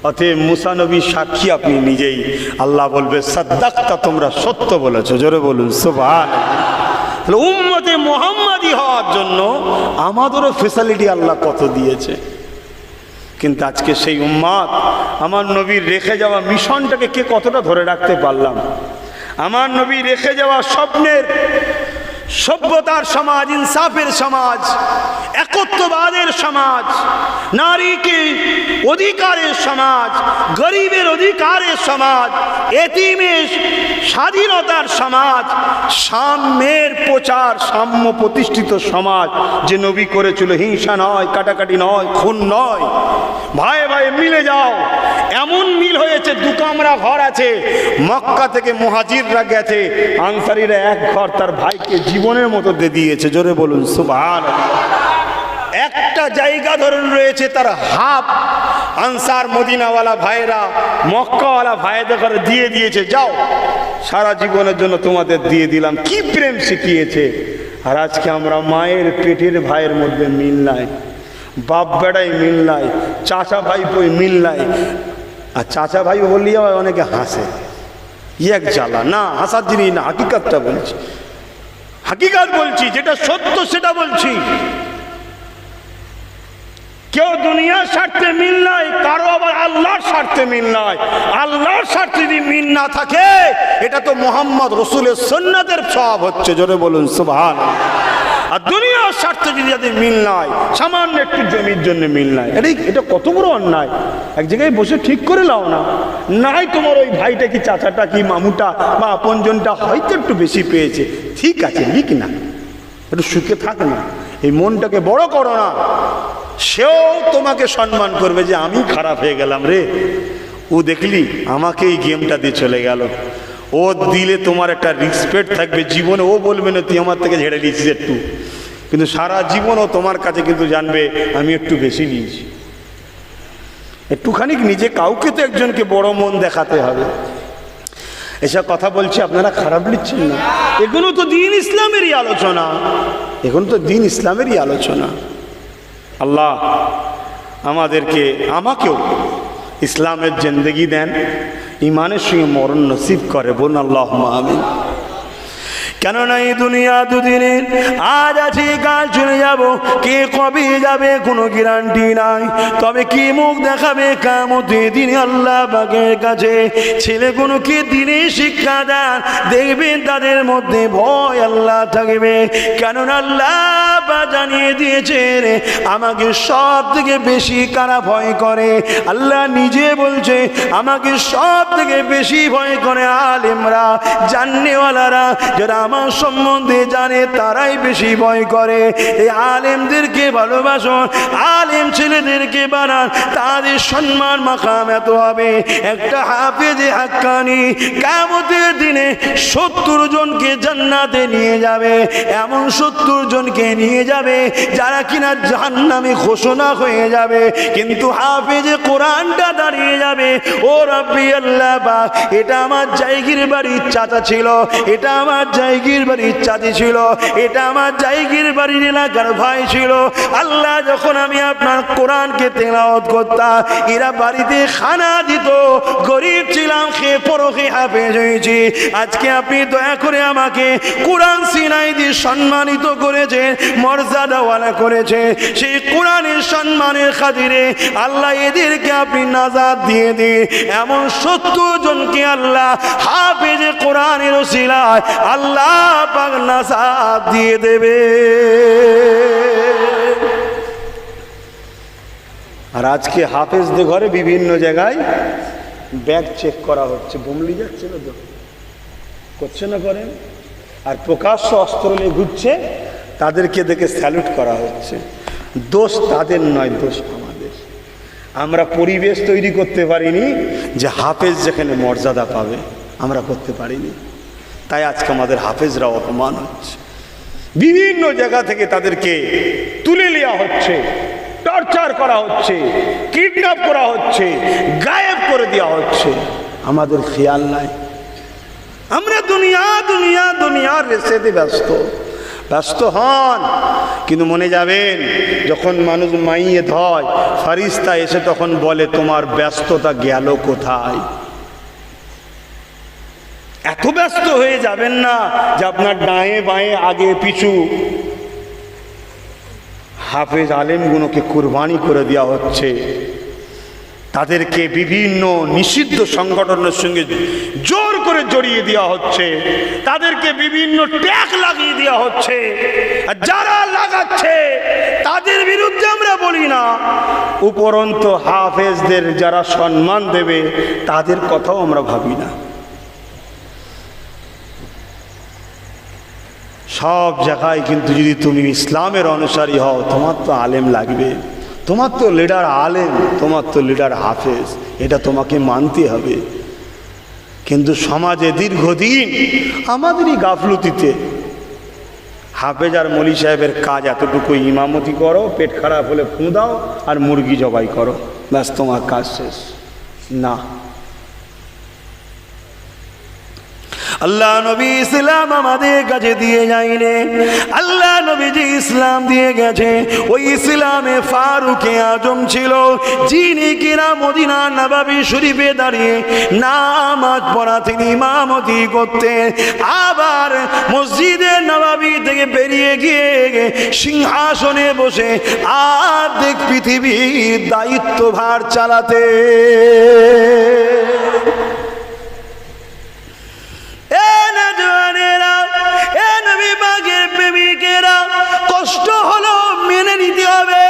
অতএব মুসা নবীর সাক্ষী আপনি নিজেই। আল্লাহ বলবে সাদ্দাক্তা, তোমরা সত্য বলেছো। জোরে বলুন সুবহানাল্লাহ। তাহলে উম্মতে মুহাম্মাদি হওয়ার জন্য আমাদেরও ফ্যাসিলিটি আল্লাহ কত দিয়েছে। কিন্তু আজকে সেই উম্মত আমার নবীর রেখে যাওয়া মিশনটাকে কে কতটা ধরে রাখতে পারলাম? আমার নবী রেখে যাওয়া স্বপ্নের সভ্যতার সমাজ, ইনসাফের সমাজ, একত্ববাদের সমাজ, নারীকে অধিকারের সমাজ, গরিবের অধিকারের সমাজ, এতিমের স্বাধীনতার সমাজ, সাম্যের প্রচার, সাম্য প্রতিষ্ঠিত সমাজ যে নবী করেছিল, হিংসা নয়, কাটাকাটি নয়, খুন নয়, ভাই ভাই মিলে যাও। এমন মিল হয়েছে, দু কামরা ঘর আছে, মক্কা থেকে মুহাজিররা গেছে, আনসারীরা এক ঘর তার ভাইকে জীবনের মতো দিয়ে দিয়েছে। জোরে বলুন সুবহানাল্লাহ। একটা জায়গা ধরুন রয়েছে তার হাফ, আনসার মদিনাওয়ালা ভাইরা মক্কাওয়ালা ভাইদের ঘরে দিয়ে দিয়েছে, যাও সারা জীবনের জন্য তোমাদের দিয়ে দিলাম। কি প্রেম শিখিয়েছে। আর আজকে আমরা মায়ের পেটের ভাইয়ের মধ্যে মিল নাই, বাপ বেড়াই মিল নাই, চাচা ভাইপোই মিল নাই। আর চাচা ভাই বললেই অনেকে হাসে, এক জ্বালা। না, হাসার জিনিস না, হাকিকাতটা বলছি, হাকিকাত বলছি, যেটা সত্য সেটা বলছি। কেউ দুনিয়ার স্বার্থে মিল নাই, কারো আবার আল্লাহর স্বার্থে মিল নাই। আল্লাহর স্বার্থে যদি মিল না থাকে, এটা তো মুহাম্মদ রসুলের সুন্নাতের সওয়াব হচ্ছে। জোরে বলুন সুবহানাল্লাহ। আর দুনিয়ার স্বার্থে যদি মিল নাই, সামান্য একটু জমির জন্য মিল নাই, এটা কত বড় অন্যায়। এক জায়গায় বসে ঠিক করে লাও না, নাই তোমার ওই ভাইটা কি চাচাটা কি মামুটা বা আপনজনটা হয়তো একটু বেশি পেয়েছে, ঠিক আছে লিখ না, একটু সুখে থাক না, এই মনটাকে বড় করো না। সেও তোমাকে সম্মান করবে যে আমি খারাপ হয়ে গেলাম রে, ও দেখলি আমাকে এই গেমটা দিয়ে চলে গেল। ও দিলে তোমার একটা রেসপেক্ট থাকবে জীবনে। ও বলবে না তুই আমার থেকে ঝেড়ে নিয়েছিস একটু, কিন্তু সারা জীবন ও তোমার কাছে কিন্তু জানবে আমি একটু বেশি নিয়েছি। একটুখানি নিজে কাউকে তো একজনকে বড় মন দেখাতে হবে। এসব কথা বলছি, আপনারা খারাপ লিখছেন না, এগুলো তো দিন ইসলামেরই আলোচনা, এগুলো তো দিন ইসলামেরই আলোচনা। আল্লাহ আমাদেরকে, আমাকেও ইসলামের জিন্দেগি দেন, ইমানের সঙ্গে মরণ নসিব করে। বলুন আল্লাহুম্মা আমিন। কেননা এই দুনিয়া দুদিনের, আজ আছি কাল চলে যাব, কে কবে যাবে কোনো গ্যারান্টি নাই। তবে কি মুখ দেখাবে কিয়ামতের দিনে আল্লাহ পাকের কাছে। ছেলেগুলোকে দিনে শিক্ষা দেন, দেখবেন তাদের মধ্যে ভয় আল্লাহ থাকবে। কেননা আল্লাহ পাক জানিয়ে দিয়েছেন আমাকে সব থেকে বেশি কারা ভয় করে। আল্লাহ নিজে বলছে আমাকে সব থেকে বেশি ভয় করে আলেমরা, জাননেওয়ালারা, যারা আমার সম্বন্ধে জানে তারাই বেশি ভয় করে। এই আলেমদেরকে ভালোবাসুন, আলেম ছেলেদেরকে বানান, তাদের সম্মান মাকাম এত হবে। একটা হাফেজে হাক্কানি কিয়ামতের দিনে 70 জনকে জান্নাতে নিয়ে যাবে। এমন 70 জনকে নিয়ে যাবে যারা কিনা জাহান্নামে ঘোষণা হয়ে যাবে, কিন্তু হাফেজে কোরআনটা দাঁড়িয়ে যাবে, ও রাব্বি আল্লাহ পাক, এটা আমার জায়গির বাড়ির চাচা ছিল, এটা আমার জায়গির বাড়ির চাচি ছিল, এটা আমার জায়গির বাড়ির এলাকার ভাই ছিল। আল্লাহ, যখন আমি আপনার কোরআনকে তেলাওয়াত করতাম, এরা বাড়িতে খানা দিত, গরিব ছিলাম, খেয়ে পরখে হাফেজ হয়েছি। আজকে আপনি দয়া করে আমাকে কোরআন সিনাই দিয়ে সম্মানিত করেছে, মর্যাদাওয়ালা করেছে। সেই কোরআনের সম্মানের খাতিরে আল্লাহ এদেরকে আপনি নাজাত দিয়ে দিন। এমন 70 জনকে আল্লাহ হাফেজে কোরআনের ওসিলায় আল্লাহ পাক নাজাত দিয়ে দেবে। আর আজকে হাফেজদের ঘরে বিভিন্ন জায়গায় ব্যাগ চেক করা হচ্ছে, বুমলি যাচ্ছে না তো, করছে না, করেন। আর প্রকাশ্য অস্ত্র নিয়ে ঘুরছে, তাদেরকে দেখে স্যালুট করা হচ্ছে। দোষ তাদের নয়, দোষ আমাদের। আমরা পরিবেশ তৈরি করতে পারিনি যে হাফেজ যেখানে মর্যাদা পাবে, আমরা করতে পারিনি। তাই আজকে আমাদের হাফেজরা অপমান হচ্ছে, বিভিন্ন জায়গা থেকে তাদেরকে তুলে নেওয়া হচ্ছে, টর্চার করা হচ্ছে, কিডন্যাপ করা হচ্ছে, গায়েব করে দেওয়া হচ্ছে। আমাদের খেয়াল নাই, আমরা দুনিয়ার রেসেতে ব্যস্ত হন। কিন্তু মনে যাবেন, যখন মানুষ মাইয়েত হয়, ফারিস্তা এসে তখন বলে তোমার ব্যস্ততা গেল কোথায়। এত ব্যস্ত হয়ে যাবেন না যে আপনার ডায়ে বাঁয়ে আগে পিছু হাফেজ আলেমগুলোকে কুরবানি করে দেওয়া হচ্ছে। তাদেরকে বিভিন্ন নিষিদ্ধ সংগঠনের সঙ্গে জোর করে জড়িয়ে দেওয়া হচ্ছে, তাদেরকে বিভিন্ন ট্যাগ লাগিয়ে দেওয়া হচ্ছে। আর যারা লাগাচ্ছে তাদের বিরুদ্ধে আমরা বলি না, উপরন্তু হাফেজদের যারা সম্মান দেবে তাদের কথাও আমরা ভাবি না। সব জায়গায় কিন্তু যদি তুমি ইসলামের অনুসারী হও, তোমার তো আলেম লাগবে, তোমার তো লিডার আলেম, তোমার তো লিডার হাফেজ, এটা তোমাকে মানতে হবে। কিন্তু সমাজে দীর্ঘদিন আমাদেরই গাফলতিতে হাফেজ আর মৌলী সাহেবের কাজ এতটুকু, ইমামতি করো, পেট খারাপ হলে ফু দাও আর মুরগি জবাই করো, ব্যাস তোমার কাজ শেষ। না, আল্লাহ নবী ইসলাম আমাদের কাছে দিয়ে যায়নি। আল্লাহ নবী যে ইসলাম দিয়ে গেছে, ওই ইসলামে ফারুকে আজম ছিল, যিনি কিনা মদিনা নববী শরীফে দাঁড়িয়ে নামাজ পড়া তিনি ইমামতি করতেন। আবার মসজিদে নববী থেকে বেরিয়ে গিয়ে সিংহাসনে বসে অর্ধেক পৃথিবীর দায়িত্বভার চালাতে। কষ্ট হলো মেনে নিতে হবে।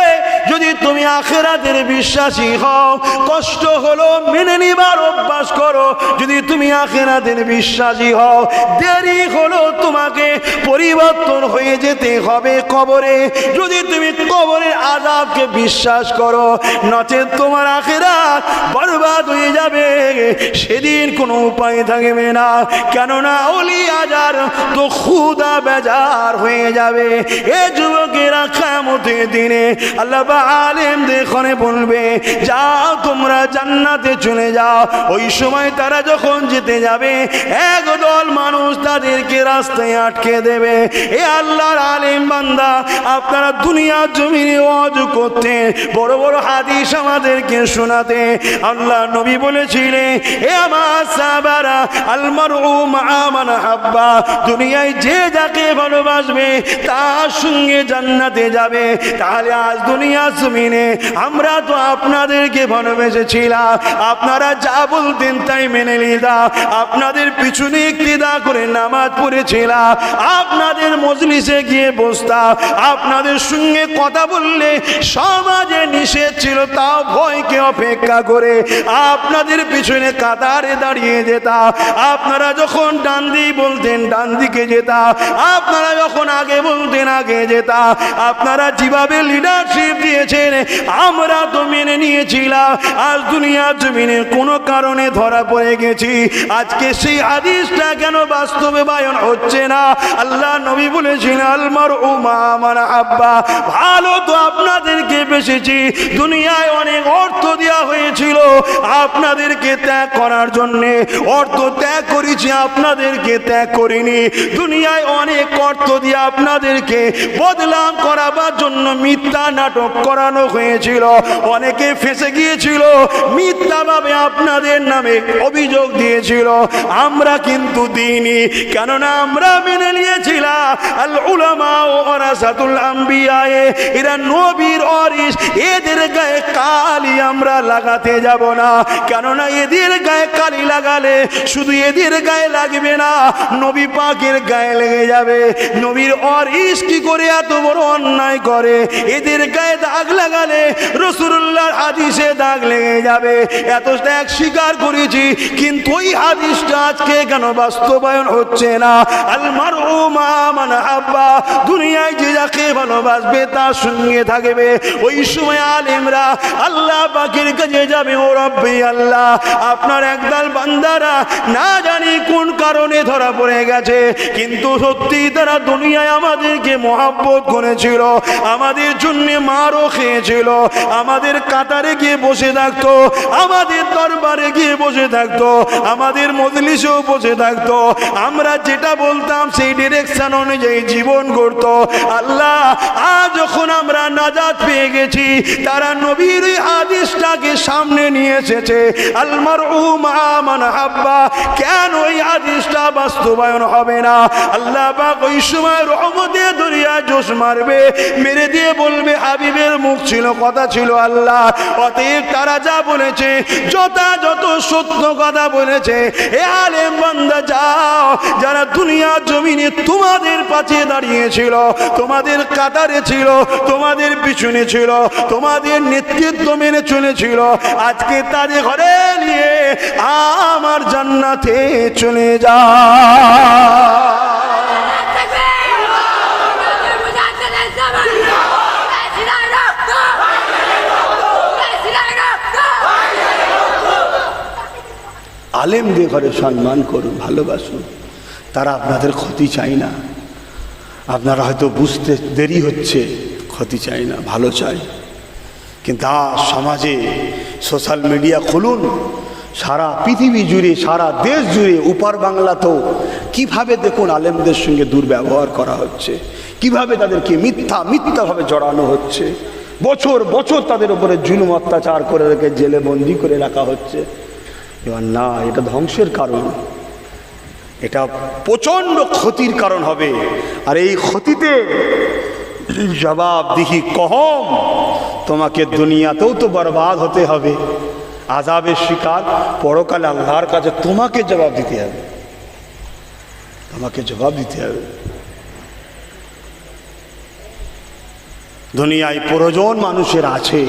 যদি তুমি আখিরাতের বিশ্বাসী হও, কষ্ট হলো মেনে নিবার অভ্যাস করো। যদি তুমি আখিরাতের বিশ্বাসী হও, দেরি হলো তোমাকে পরিবর্তন হয়ে যেতে হবে কবরে। যদি তুমি কবরের আযাবকে বিশ্বাস করো, নচেত তোমার আখিরাত বরবাদ হয়ে যাবে, সেদিন কোনো উপায় থাকবে না। কেননা ওলি আজার তো খুদা বেজার হয়ে যাবে। এ যুবকেরা কিয়ামতের দিনে আল্লাহ আলেমদের ঘরে বলবে যাও তোমরা জান্নাতে চলে যাও। ওই সময় তারা যখন যেতে যাবে একদল মানুষ তাদেরকে রাস্তায় আটকে দেবে। এ আল্লাহর আলেম বান্দা, আপনারা দুনিয়ার জমিনে ওয়াজ করতেন, বড় বড় হাদিস আমাদেরকে শোনাতে। আল্লাহ নবী বলেছিলেন, এ আমার সাহাবারা, আল মারউ মা মান হাব্বা, দুনিয়ায় যে যাকে ভালোবাসবে তার সঙ্গে জান্নাতে যাবে। তাহলে আজ দুনিয়ার জমিনে আমরা তো আপনাদেরকে ভালোবেসেছিলাম, আপনারা যা বলতেন তাই মেনে নিতাম, আপনাদের পিছনে ইক্তিদা করে নামাজ পড়েছিলাম, আপনাদের মজলিসে গিয়ে বসতাম, আপনাদের সঙ্গে কথা বললে সমাজে নিষেধ ছিল তাও ভয়কে অপেক্ষা করে আপনাদের পিছনে কাতারে দাঁড়িয়ে যেতাম। আপনারা যখন ডান দিক বলতেন ডান দিকে যেতাম, আপনারা যখন আগে বলতেন আগে যেতাম। আপনারা যেভাবে লিডারশিপ দিয়েছেন আমরা তো মেনে নিয়েছিলাম। আজ দুনিয়ার জমিনে কোনো কারণে ধরা পড়ে গেছি। আজকে সেই হাদিসটা কেন বাস্তবায়ন হচ্ছে না? আল্লাহ নবী বলেছেন, আল মারউ মা মান হাব্বা, ভালো তো আপনাদেরকে বেসেছি, দুনিয়ায় অনেক অর্থ দেওয়া হয়েছিল আপনাদেরকে ত্যাগ করার জন্যে, অর্থ ত্যাগ করেছি, আপনাদেরকে ত্যাগ করিনি। দুনিয়ায় অনেক অর্থ দিয়ে আপনাদেরকে বদনাম করাবার জন্য মিথ্যা নাটক করানো হয়েছিল, অনেকে ফেঁসে গিয়েছিল, মিথ্যাভাবে আপনাদের নামে অভিযোগ দিয়েছিল, আমরা কিন্তু দিইনি। কেননা আমরা মেনে নিয়েছিলাম আল উলামা ওয়ারাসাতুল আম্বিয়া, এরা নবীর ওয়ারিস, এদের গায়ে কালি আমরা লাগাতে যাব না। কেননা এদের গায়ে কালি লাগালে শুধু এদের গায়ে লাগবে না, নবী পাকের গায়ে লেগে যাবে। নবীর ওয়ারিস কি করে এত বড় অন্যায় করে, এদের গায়ে দাগ লাগালে রাসূলুল্লাহর হাদিসে দাগ লেগে যাবে। এত ত্যাগ স্বীকার করেছি, কিন্তু ওই হাদিসটা আজকে কেন বাস্তবায়ন হচ্ছে না? আল মারউ মা মান হাব্বা, দুনিয়ায় যে যাকে ভালোবাসবে তার সঙ্গে থাকবে। ওই সময় আলেমরা আল্লাহ পাকের কাছে যাবে, ও রব্বি আল্লাহ, আপনার একদল বান্দারা না জানি কোন কারণে ধরা পড়ে গেছে, কিন্তু সত্যি তারা দুনিয়ায় আমাদেরকে মহব্বত করেছিল, আমাদের জন্য মারও খেয়েছিল, আমাদের কাতারে গিয়ে বসে থাকতো, আমাদের দরবারে গিয়ে বসে থাকতো, আমাদের মজলিসেও বসে থাকতো, আমরা যেটা বলতাম সেই ডিরেকশন অনুযায়ী জীবন গড়তো। আল্লাহ, আজ যখন আমরা নাজাত পেয়ে গেছি, তারা নবীর হাদিসটাকে সামনে নিয়ে এসেছে, আল মারউ মা মান হাব্বা, কেন এই হাদিসটা বাস্তবায়ন হবে না? আল্লাহ পাক ওই সময় রহমতের দরিয়া জোশ মারবে, মেরে দিয়ে বলবে হাবিবের মুখ ছিল, কথা ছিল আল্লাহ, অতএব তারা যা বলেছে যথাযথ সত্য কথা বলেছে। এ আলেম বান্দা যাও, যারা দুনিয়ার জমিনে তোমাদের পাশে দাঁড়িয়েছিল, তোমাদের কাতারে ছিল, তোমাদের পিছনে ছিল, তোমাদের নেতৃত্ব মেনে চলেছিল, আজকে তাদের ঘরে নিয়ে আমার জান্নাতে চলে যা। আলেমদের ঘরে সম্মান করুন, ভালোবাসুন, তারা আপনাদের ক্ষতি চায় না। আপনারা হয়তো বুঝতে দেরি হচ্ছে, ক্ষতি চাই না, ভালো চাই। কিন্তু আজ সমাজে সোশ্যাল মিডিয়া খুলুন, সারা পৃথিবী জুড়ে, সারা দেশ জুড়ে, উপর বাংলাতেও কিভাবে দেখুন আলেমদের সঙ্গে দুর্ব্যবহার করা হচ্ছে, কিভাবে তাদেরকে মিথ্যাভাবে জড়ানো হচ্ছে, বছর বছর তাদের উপরে জুলুম অত্যাচার করে রেখে জেলে বন্দি করে রাখা হচ্ছে। এবার না, এটা ধ্বংসের কারণ, এটা প্রচণ্ড ক্ষতির কারণ হবে। আর এই ক্ষতিতে জবাবদিহি কম, তোমাকে দুনিয়াতেও তো বরবাদ হতে হবে, আযাবের শিকার, পরকালে আল্লাহর কাছে তোমাকে জবাব দিতে হবে, তোমাকে জবাব দিতে হবে। দুনিয়ায় প্রয়োজন মানুষের আছে,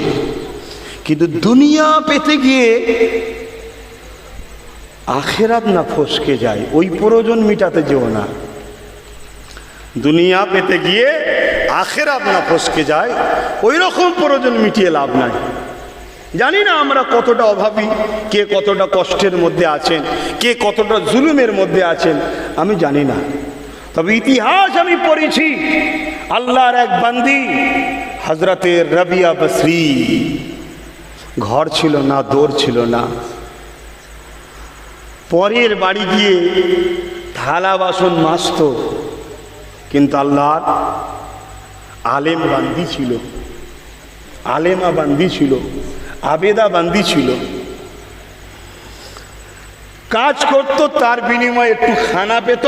কিন্তু দুনিয়া পেতে গিয়ে আখেরাত না ফসকে যায়, ওই প্রয়োজন মিটাতে যেও না। দুনিয়া পেতে গিয়ে আখেরাত না ফসকে যায়, ওই রকম প্রয়োজন মিটিয়ে লাভ নাই। জানি না আমরা কতটা অভাবী, কে কতটা কষ্টের মধ্যে আছেন, কে কতটা জুলুমের মধ্যে আছেন, আমি জানি না। তবে ইতিহাস আমি পড়েছি, আল্লাহর এক বান্দি হজরতে রবিয়া বসরি ঘর ছিল না, দৌড় ছিল না, পরের বাড়ি গিয়ে থালা বাসন মাজত। কিন্তু আল্লাহর আলেম বান্দি ছিল, আলেমা বান্দি ছিল, আবেদা বান্দি ছিল, কাজ করত, তার বিনিময়ে একটু খানা পেত,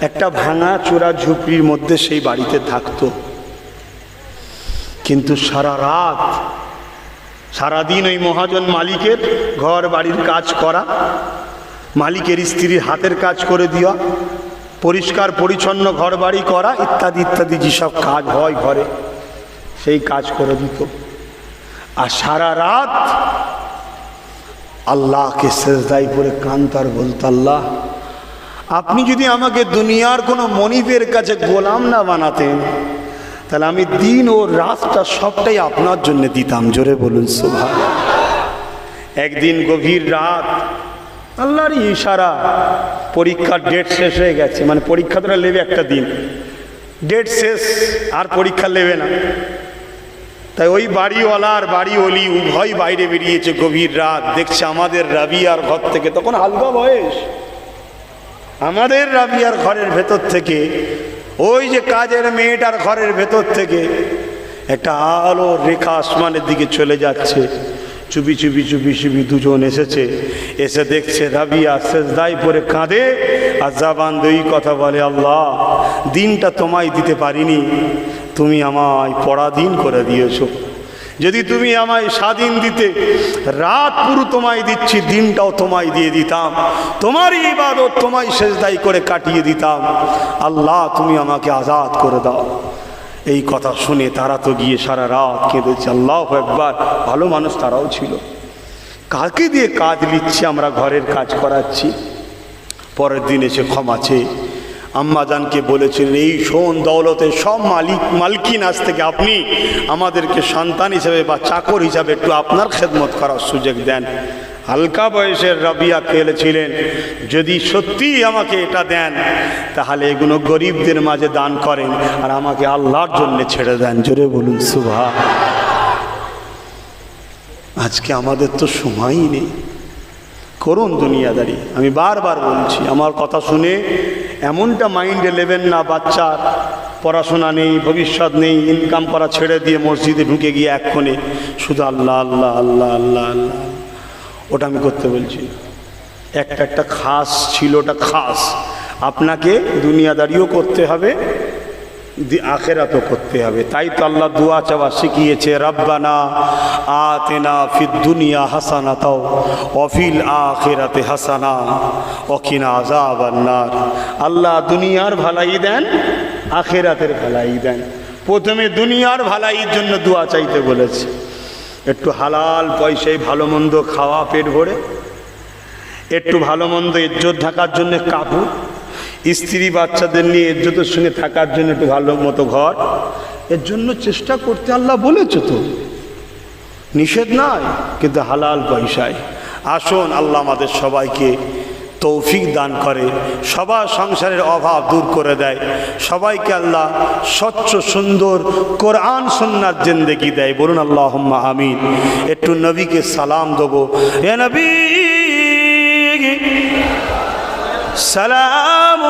একটা ভাঙা চোরা ঝুপড়ির মধ্যে সেই বাড়িতে থাকতো। কিন্তু সারা রাত সারাদিন ওই মহাজন মালিকের ঘর বাড়ির কাজ করা, মালিকের স্ত্রীর হাতের কাজ করে দেওয়া, পরিষ্কার পরিচ্ছন্ন ঘর বাড়ি করা, ইত্যাদি ইত্যাদি যেসব কাজ হয় ঘরে, সেই কাজ করে দিত। আর সারা রাত আল্লাহকে সেজদায় পড়ে কাঁদত আর বলতো, আল্লাহ আপনি যদি আমাকে দুনিয়ার কোনো মনিবের কাছে গোলাম না বানাতেন, তাহলে আমি দিন ও রাতটা সবটাই আপনার জন্য দিতাম। জোরে বলুন সুবহানাল্লাহ। একদিন গভীর রাত, আল্লাহর ইশারা, পরীক্ষার ডেট শেষ হয়ে গেছে, মানে পরীক্ষা তোরা নেবে একটা দিন, ডেট শেষ, আর পরীক্ষা নেবে না। তাই ওই বাড়িওয়ালা আর বাড়ি অলি উভয় বাইরে বেরিয়েছে গভীর রাত, দেখছে আমাদের রাবিয়ার ঘর থেকে, তখন হালকা বয়স, আমাদের রাবিয়ার ঘরের ভেতর থেকে, ওই যে কাজের মেয়েটার ঘরের ভেতর থেকে একটা আলো রেখা আসমানের দিকে চলে যাচ্ছে। চুপি চুপি চুপি চুপি দুজন এসেছে, এসে দেখছে রাবিয়া সেজদায় পড়ে কাঁদে আর জাবান দুই কথা বলে, আল্লাহ দিনটা তোমায় দিতে পারিনি, তুমি আমায় পরাধীন করে দিয়েছো। যদি তুমি আমায় স্বাধীন দিতে, রাত পুরো তোমায় দিচ্ছি, দিনটাও তোমায় দিয়ে দিতাম, তোমারই ইবাদত তোমায় সেজদাই করে কাটিয়ে দিতাম। আল্লাহ তুমি আমাকে আজাদ করে দাও। এই কথা শুনে তারা তো গিয়ে সারা রাত কেঁদেছে। আল্লাহু আকবার। ভালো মানুষ তারাও ছিল। কাকে দিয়ে কাজ নিচ্ছি আমরা, ঘরের কাজ করাচ্ছি। পরের দিন এসে ক্ষমা চেয়ে আম্মাজানকে বলেছিলেন, এই শোন দৌলতের সব মালিকিন, আজ থেকে আপনি আমাদেরকে সন্তান হিসাবে বা চাকর হিসাবে একটু আপনার খেদমত করার সুযোগ দেন। হালকা বয়সের রাবিয়া খেলেছিলেন, যদি সত্যিই আমাকে এটা দেন তাহলে এগুলো গরিবদের মাঝে দান করেন আর আমাকে আল্লাহর জন্য ছেড়ে দেন। জোরে বলুন সুবহানাল্লাহ। আজকে আমাদের তো সময়ই নেই, করুন দুনিয়াদারি। আমি বারবার বলছি, আমার কথা শুনে এমনটা মাইন্ডে নেবেন না বাচ্চার পড়াশোনা নেই, ভবিষ্যৎ নেই, ইনকাম করা ছেড়ে দিয়ে মসজিদে ঢুকে গিয়ে এক্ষণে শুধু আল্লাহ আল্লাহ আল্লাহ আল্লাহ আল্লাহ, ওটা আমি করতে বলছি। একটা একটা খাস ছিল, ওটা খাস। আপনাকে দুনিয়াদারিও করতে হবে, আখেরাতও করতে হবে। তাই তো আল্লাহ দোয়া চাওয়া শিখিয়েছে, রব্বানা আতিনা ফিদ দুনিয়া হাসানাতাও ওয়া ফিল আখিরাতি হাসানা ওয়া কিনা আযাবান নার। আল্লাহ দুনিয়ার ভালাই দেন, আখিরাতের ভালাই দেন। প্রথমে দুনিয়ার ভালাইয়ের জন্য দোয়া চাইতে বলেছে। একটু হালাল পয়সায় ভালো মন্দ খাওয়া, পেট ভরে, একটু ভালো মন্দ ইজ্জত ঢাকার জন্য কাপড়, স্ত্রী বাচ্চাদের নিয়ে ইজ্জতের সঙ্গে থাকার জন্য একটু ভালো মতো ঘর, এর জন্য চেষ্টা করতে আল্লাহ বলেছে, তো নিষেধ নাই, কিন্তু হালাল পয়সায়। আসুন আল্লাহ আমাদের সবাইকে তৌফিক দান করে, সবার সংসারের অভাব দূর করে দেয়, সবাইকে আল্লাহ স্বচ্ছ সুন্দর কোরআন সুন্নাত জিন্দেগি দেয়। বলুন আল্লাহুম্মা আমিন। একটু নবীকে সালাম দেবো, এ নবী সালাম।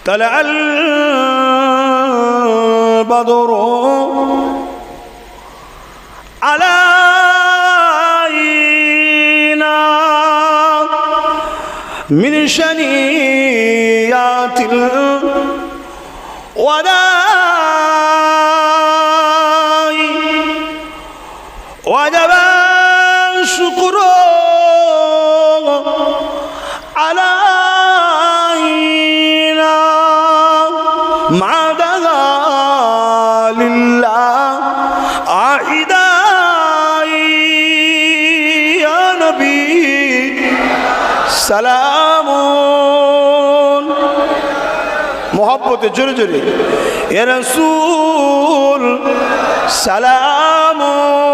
طلع البدر علينا من شنيات الوداع وجب الشكر علينا مع ذا لله সালামুন মোহব্বতে জোরে জোরে ইয়া রাসূল সালামুন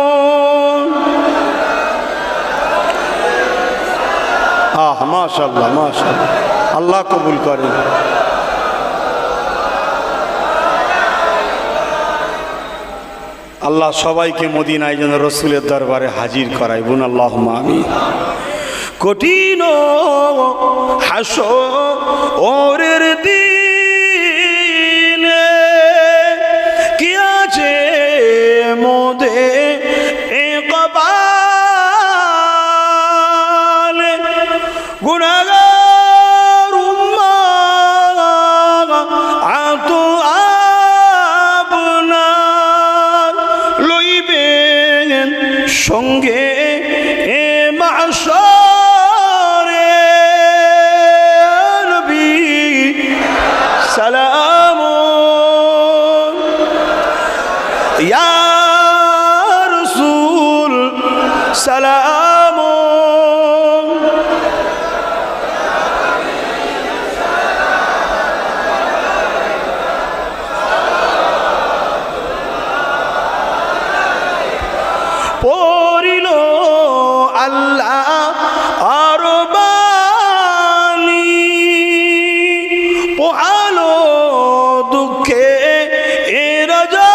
মাশাআল্লাহ মাশাআল্লাহ আল্লাহ কবুল করেন আল্লাহ সবাইকে মদিনায় যেন রাসূলের দরবারে হাজির করায় বুন আল্লাহুম্মা আমিন কঠিন হাসরের দিনে কি আছে মোদের কপালে গুনাহগার উম্মাহ আতো আপনার লইবেন সঙ্গে এ মাশরে নবী সালামুন ইয়া রাসূল সালামুন পড়িল আল্লাহ আর বাণী পোহালো দুঃখে এ রজনী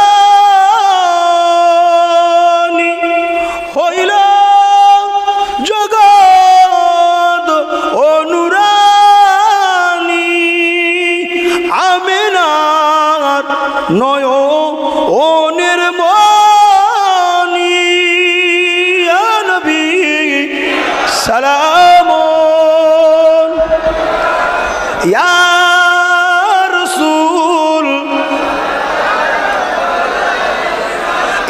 হইল জগৎ অনুরানী আমিনার নয়নের মনি ইয়া নবী সালামুন ইয়া রাসূল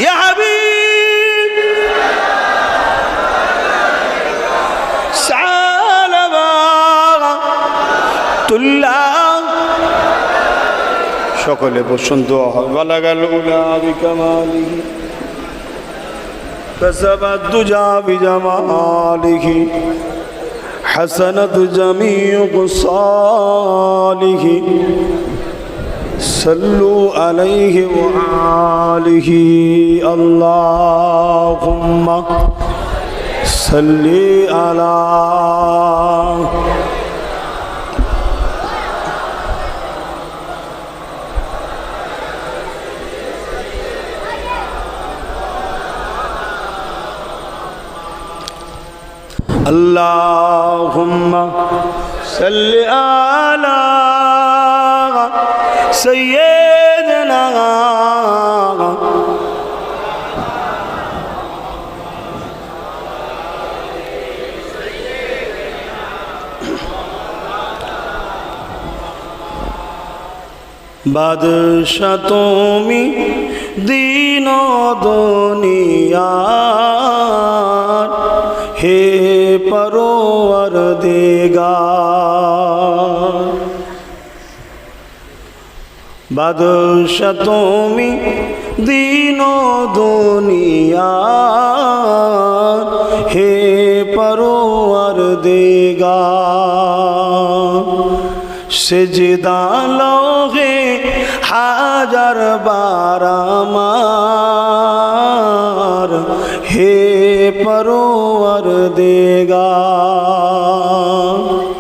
ইয়া হাবিব সালামাতুল্লাহ সকলে বসুন দোয়া হয় বালাগাল উলা বিকামালিহি كسبت دجى بجماله حسنت جميع خصاله صلوا عليه وآله اللهم صل على اللهم صل على سيدنا বাদশা তুমি দিন দুনিয়ার হে পরওয়ারদিগার বাদশা তুমি দিন দুনিয়ার হে পরওয়ারদিগার সেজদা লহে হাজার বার আমার হে পরওয়ারদিগার